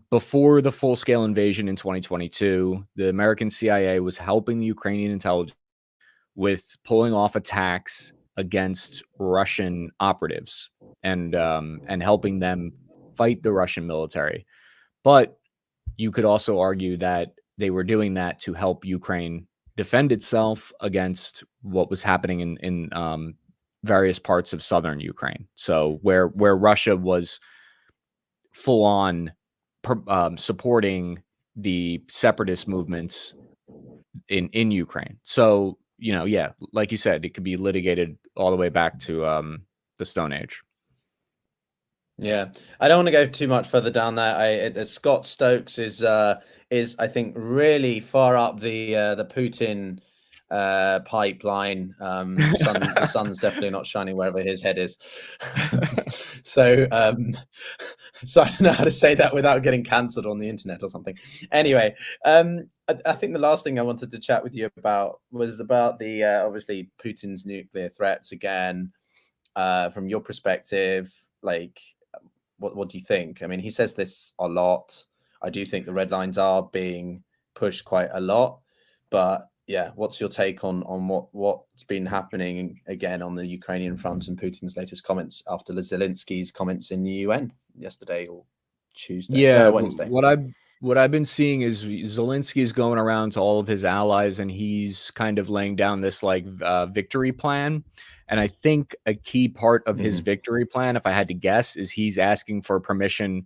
before the full-scale invasion in 2022. The American CIA was helping the Ukrainian intelligence with pulling off attacks against Russian operatives and helping them fight the Russian military. But you could also argue that they were doing that to help Ukraine defend itself against what was happening in various parts of southern Ukraine. So where Russia was full on supporting the separatist movements in Ukraine. So, you know, yeah, like you said, it could be litigated all the way back to the Stone Age. Yeah, I don't want to go too much further down there. Scott Stokes is I think really far up the Putin pipeline. The sun's definitely not shining wherever his head is. So I don't know how to say that without getting cancelled on the internet or something. Anyway, I think the last thing I wanted to chat with you about was about the obviously Putin's nuclear threats again. From your perspective, like, what do you think? I mean, he says this a lot. I do think the red lines are being pushed quite a lot, but yeah, what's your take on what's been happening again on the Ukrainian front and Putin's latest comments after Zelensky's comments in the UN yesterday or Tuesday? Yeah, No, Wednesday. what I've been seeing is Zelensky's going around to all of his allies, and he's kind of laying down this like victory plan. And I think a key part of his victory plan, if I had to guess, is he's asking for permission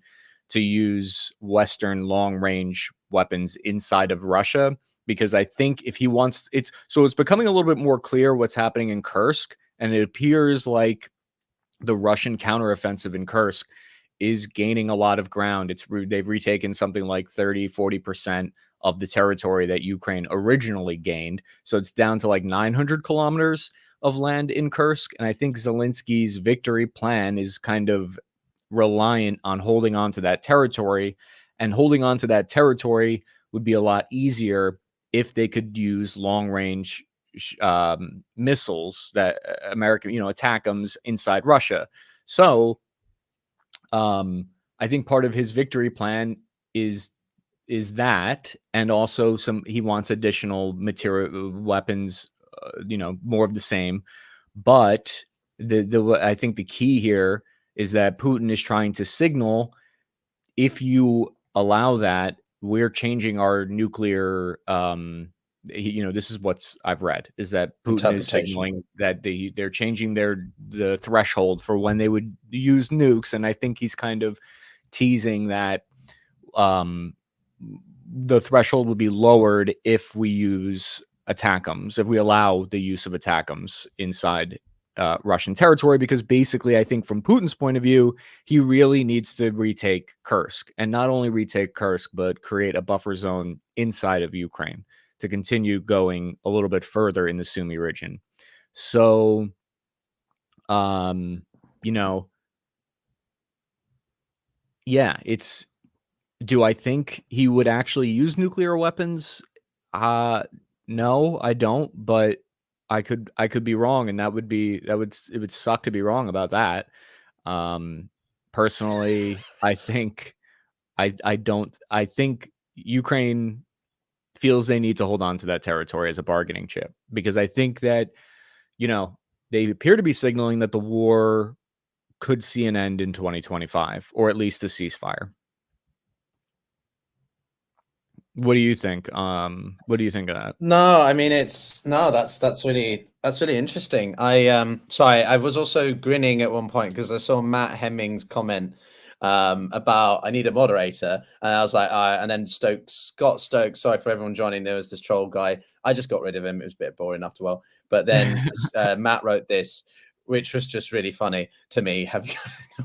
to use Western long-range weapons inside of Russia. Because I think if he wants, it's becoming a little bit more clear what's happening in Kursk, and it appears like the Russian counteroffensive in Kursk is gaining a lot of ground. They've retaken something like 30-40% of the territory that Ukraine originally gained. So it's down to like 900 kilometers of land in Kursk. And I think Zelensky's victory plan is kind of reliant on holding on to that territory. And holding on to that territory would be a lot easier if they could use long-range missiles that American, ATACMS inside Russia. So I think part of his victory plan is that, and also he wants additional material weapons, more of the same. But I think the key here is that Putin is trying to signal, if you allow that, we're changing our nuclear. This is what I've read, is that Putin is signaling that they're changing the threshold for when they would use nukes. And I think he's kind of teasing that the threshold would be lowered if we use ATACMS, if we allow the use of ATACMS inside Russian territory, because basically, I think from Putin's point of view, he really needs to retake Kursk, and not only retake Kursk, but create a buffer zone inside of Ukraine to continue going a little bit further in the Sumy region. So, do I think he would actually use nuclear weapons? No, I don't, but I could be wrong, and it would suck to be wrong about that. Personally, I think I think Ukraine feels they need to hold on to that territory as a bargaining chip, because I think that, they appear to be signaling that the war could see an end in 2025, or at least a ceasefire. What do you think? What do you think of that? No, I mean, that's really interesting. I was also grinning at one point because I saw Matt Hemming's comment about I need a moderator, and I was like, and then Scott Stokes. Sorry for everyone joining. There was this troll guy. I just got rid of him. It was a bit boring after a while. But then Matt wrote this, which was just really funny to me. Have you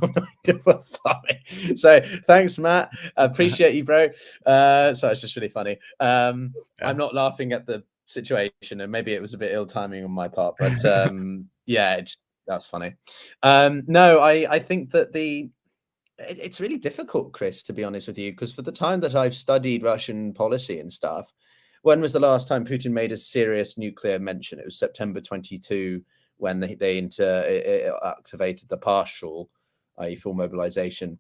got no idea what funny? So thanks, Matt. I appreciate you, bro. So it's just really funny. I'm not laughing at the situation, and maybe it was a bit ill timing on my part, but that's funny. No, I think that it's really difficult, Chris, to be honest with you, because for the time that I've studied Russian policy and stuff, when was the last time Putin made a serious nuclear mention? It was September 22, when they activated the partial, i.e. full mobilization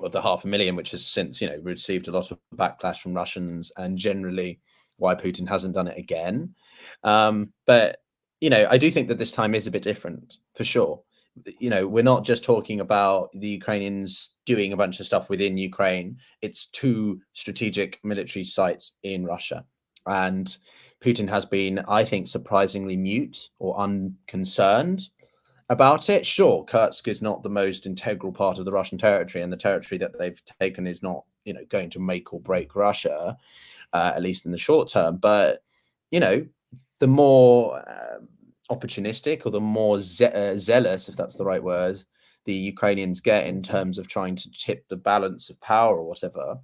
of the 500,000, which has since, received a lot of backlash from Russians, and generally why Putin hasn't done it again. But, I do think that this time is a bit different, for sure. We're not just talking about the Ukrainians doing a bunch of stuff within Ukraine. It's 2 strategic military sites in Russia. And Putin has been, I think, surprisingly mute or unconcerned about it. Sure, Kursk is not the most integral part of the Russian territory, and the territory that they've taken is not, going to make or break Russia, at least in the short term. But, the more opportunistic, or the more zealous, if that's the right word, the Ukrainians get in terms of trying to tip the balance of power or whatever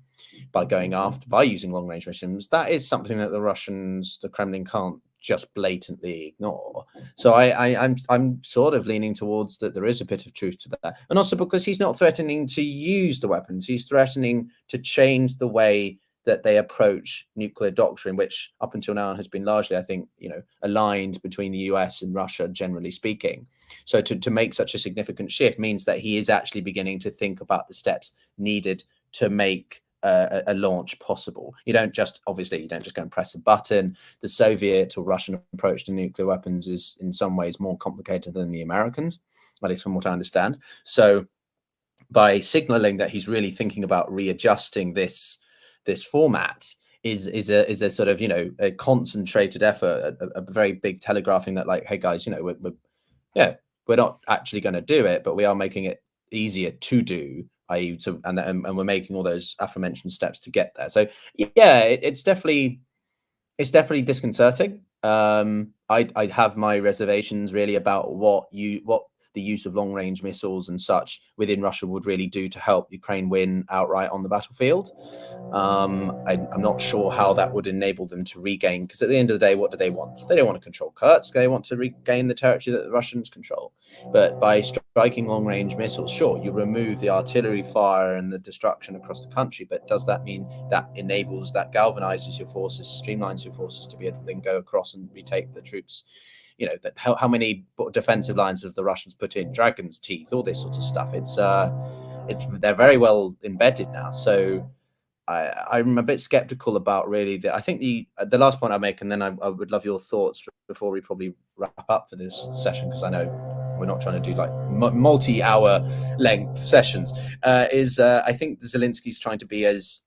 by using long-range missions, that is something that the Kremlin can't just blatantly ignore. So I'm sort of leaning towards that there is a bit of truth to that, and also because he's not threatening to use the weapons, he's threatening to change the way that they approach nuclear doctrine, which up until now has been largely, I think, aligned between the US and Russia, generally speaking. So to make such a significant shift means that he is actually beginning to think about the steps needed to make a launch possible. You don't just go and press a button. The Soviet or Russian approach to nuclear weapons is in some ways more complicated than the Americans, at least from what I understand. So by signaling that he's really thinking about readjusting this format is a sort of a concentrated effort, a very big telegraphing that, like, hey guys, we're not actually going to do it, but we are making it easier to do, i.e. and we're making all those aforementioned steps to get there. So yeah, it's definitely disconcerting. I have my reservations really about what the use of long-range missiles and such within Russia would really do to help Ukraine win outright on the battlefield. I'm not sure how that would enable them to regain, because at the end of the day, what do they want? They don't want to control Kursk. They want to regain the territory that the Russians control. But by striking long-range missiles, sure, you remove the artillery fire and the destruction across the country, but does that mean that galvanizes your forces, streamlines your forces to be able to then go across and retake the troops? How many defensive lines have the Russians put in? Dragon's Teeth, all this sort of stuff. They're very well embedded now. So I'm a bit skeptical about really I think the last point I make, and then I would love your thoughts before we probably wrap up for this session, because I know we're not trying to do like multi-hour length sessions. I think Zelensky's trying to be as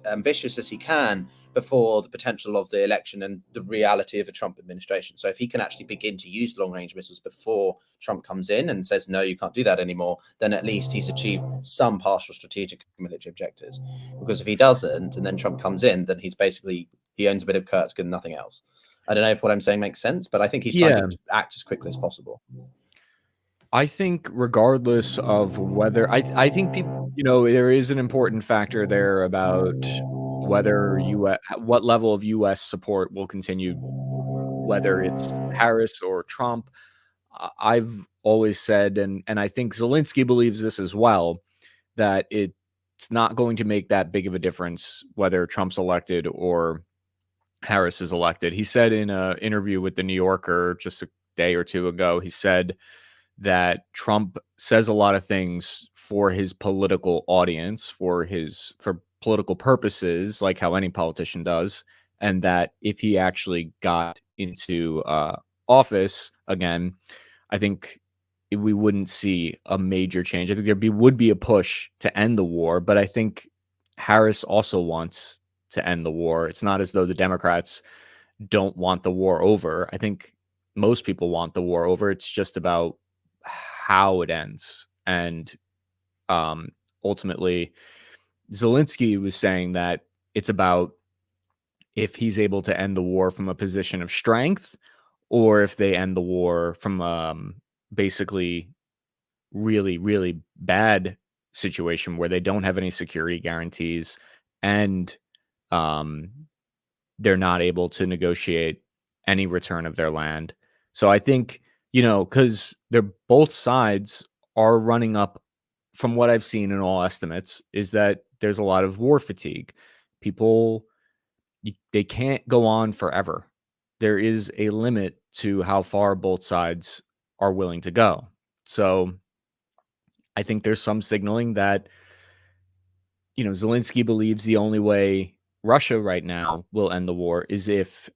ambitious as he can before the potential of the election and the reality of a Trump administration. So if he can actually begin to use long-range missiles before Trump comes in and says, no, you can't do that anymore, then at least he's achieved some partial strategic military objectives. Because if he doesn't, and then Trump comes in, then he owns a bit of Kursk and nothing else. I don't know if what I'm saying makes sense, but I think he's trying to act as quickly as possible. I think regardless of whether I think people, there is an important factor there about whether what level of US support will continue, whether it's Harris or Trump. I've always said, and I think Zelensky believes this as well, that it's not going to make that big of a difference whether Trump's elected or Harris is elected. He said in an interview with the New Yorker just a day or two ago, he said that Trump says a lot of things for his political audience, for political purposes, like how any politician does, and that if he actually got into office again, I think we wouldn't see a major change. I think there would be a push to end the war, but I think Harris also wants to end the war. It's not as though the Democrats don't want the war over. I think most people want the war over. It's just about how it ends. And ultimately, Zelensky was saying that it's about if he's able to end the war from a position of strength, or if they end the war from basically really, really bad situation where they don't have any security guarantees and they're not able to negotiate any return of their land. So I think, because both sides are running up, from what I've seen in all estimates, is that there's a lot of war fatigue. People, they can't go on forever. There is a limit to how far both sides are willing to go. So I think there's some signaling that, Zelensky believes the only way Russia right now will end the war is if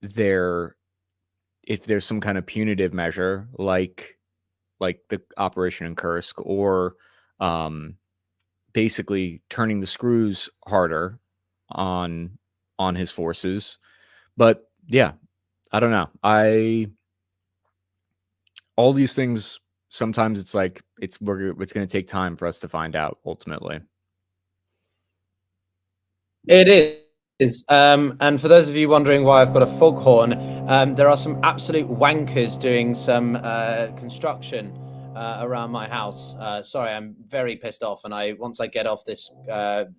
there's some kind of punitive measure, like the operation in Kursk, or basically turning the screws harder on his forces. But yeah, I don't know. All these things, sometimes it's like it's going to take time for us to find out ultimately. It is. And for those of you wondering why I've got a foghorn, there are some absolute wankers doing some construction around my house. Sorry, I'm very pissed off. And once I get off this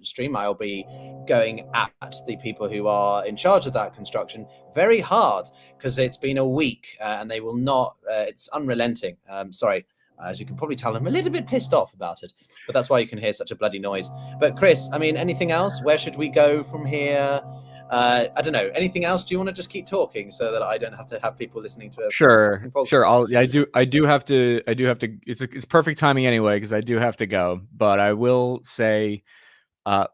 stream, I'll be going at the people who are in charge of that construction very hard, because it's been a week and they will not. It's unrelenting. Sorry. As you can probably tell, I'm a little bit pissed off about it, but that's why you can hear such a bloody noise. But Chris, I mean, anything else? Where should we go from here? I don't know. Anything else? Do you want to just keep talking so that I don't have to have people listening to us? Sure. I do have to. It's perfect timing anyway, because I do have to go. But I will say, if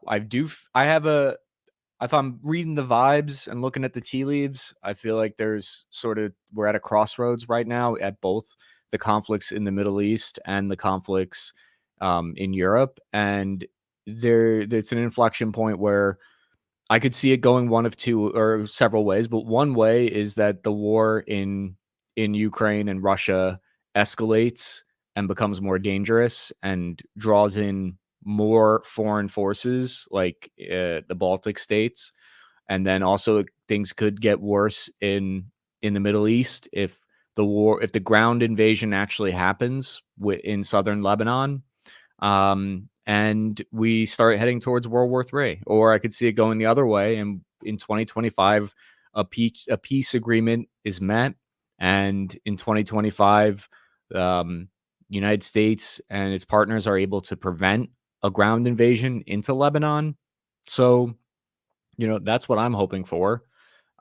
I'm reading the vibes and looking at the tea leaves, I feel like we're at a crossroads right now at both the conflicts in the Middle East and the conflicts in Europe. And it's an inflection point where I could see it going one of two or several ways. But one way is that the war in Ukraine and Russia escalates and becomes more dangerous and draws in more foreign forces like the Baltic states. And then also things could get worse in the Middle East if the ground invasion actually happens in southern Lebanon, and we start heading towards World War III. Or I could see it going the other way, and in 2025 a peace agreement is met, and in 2025 United States and its partners are able to prevent a ground invasion into Lebanon. So, that's what I'm hoping for.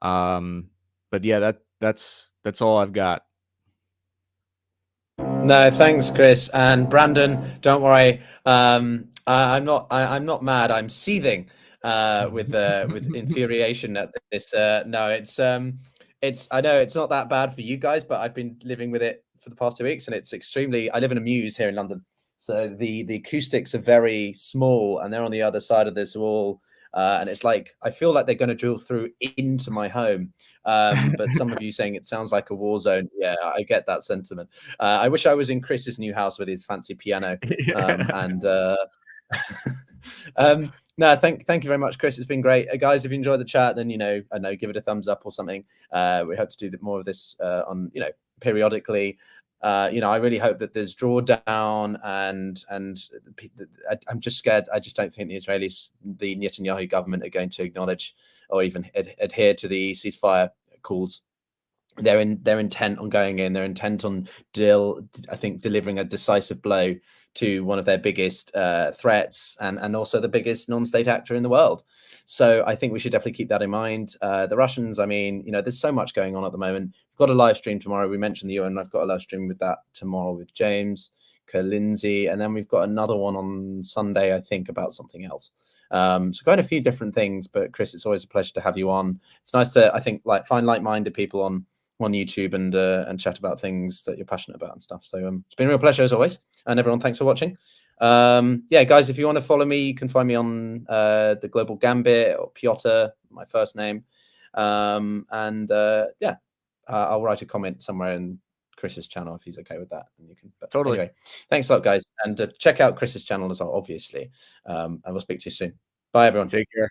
But yeah, that's all I've got. No, thanks, Chris. And Brandon, don't worry. I'm not mad. I'm seething with infuriation at this. No, it's I know it's not that bad for you guys, but I've been living with it for the past 2 weeks, and it's extremely. I live in a mews here in London, so the acoustics are very small, and they're on the other side of this wall. And it's like I feel like they're going to drill through into my home. But some of you saying it sounds like a war zone. Yeah, I get that sentiment. I wish I was in Chris's new house with his fancy piano. No, thank you very much, Chris. It's been great, guys. If you enjoyed the chat, then I know, give it a thumbs up or something. We hope to do more of this on periodically. I really hope that there's drawdown, and I'm just scared. I just don't think the Israelis, the Netanyahu government, are going to acknowledge or even adhere to the ceasefire calls. They're intent on going in. They're intent on delivering a decisive blow to one of their biggest threats, and also the biggest non-state actor in the world. So I think we should definitely keep that in mind. The Russians, I mean, there's so much going on at the moment. We've got a live stream tomorrow. We mentioned the UN. I've got a live stream with that tomorrow with James Lindsay, and then we've got another one on Sunday, I think, about something else. So quite a few different things. But Chris, it's always a pleasure to have you on. It's nice to, I think, find like-minded people on YouTube and chat about things that you're passionate about and stuff. So it's been a real pleasure as always. And everyone, thanks for watching. Yeah, guys, if you want to follow me, you can find me on the Global Gambit, or Piotr, my first name. Yeah, I'll write a comment somewhere in Chris's channel if he's okay with that. And you can. But totally. Anyway, thanks a lot, guys, and check out Chris's channel as well, obviously. And we'll speak to you soon. Bye, everyone. Take care.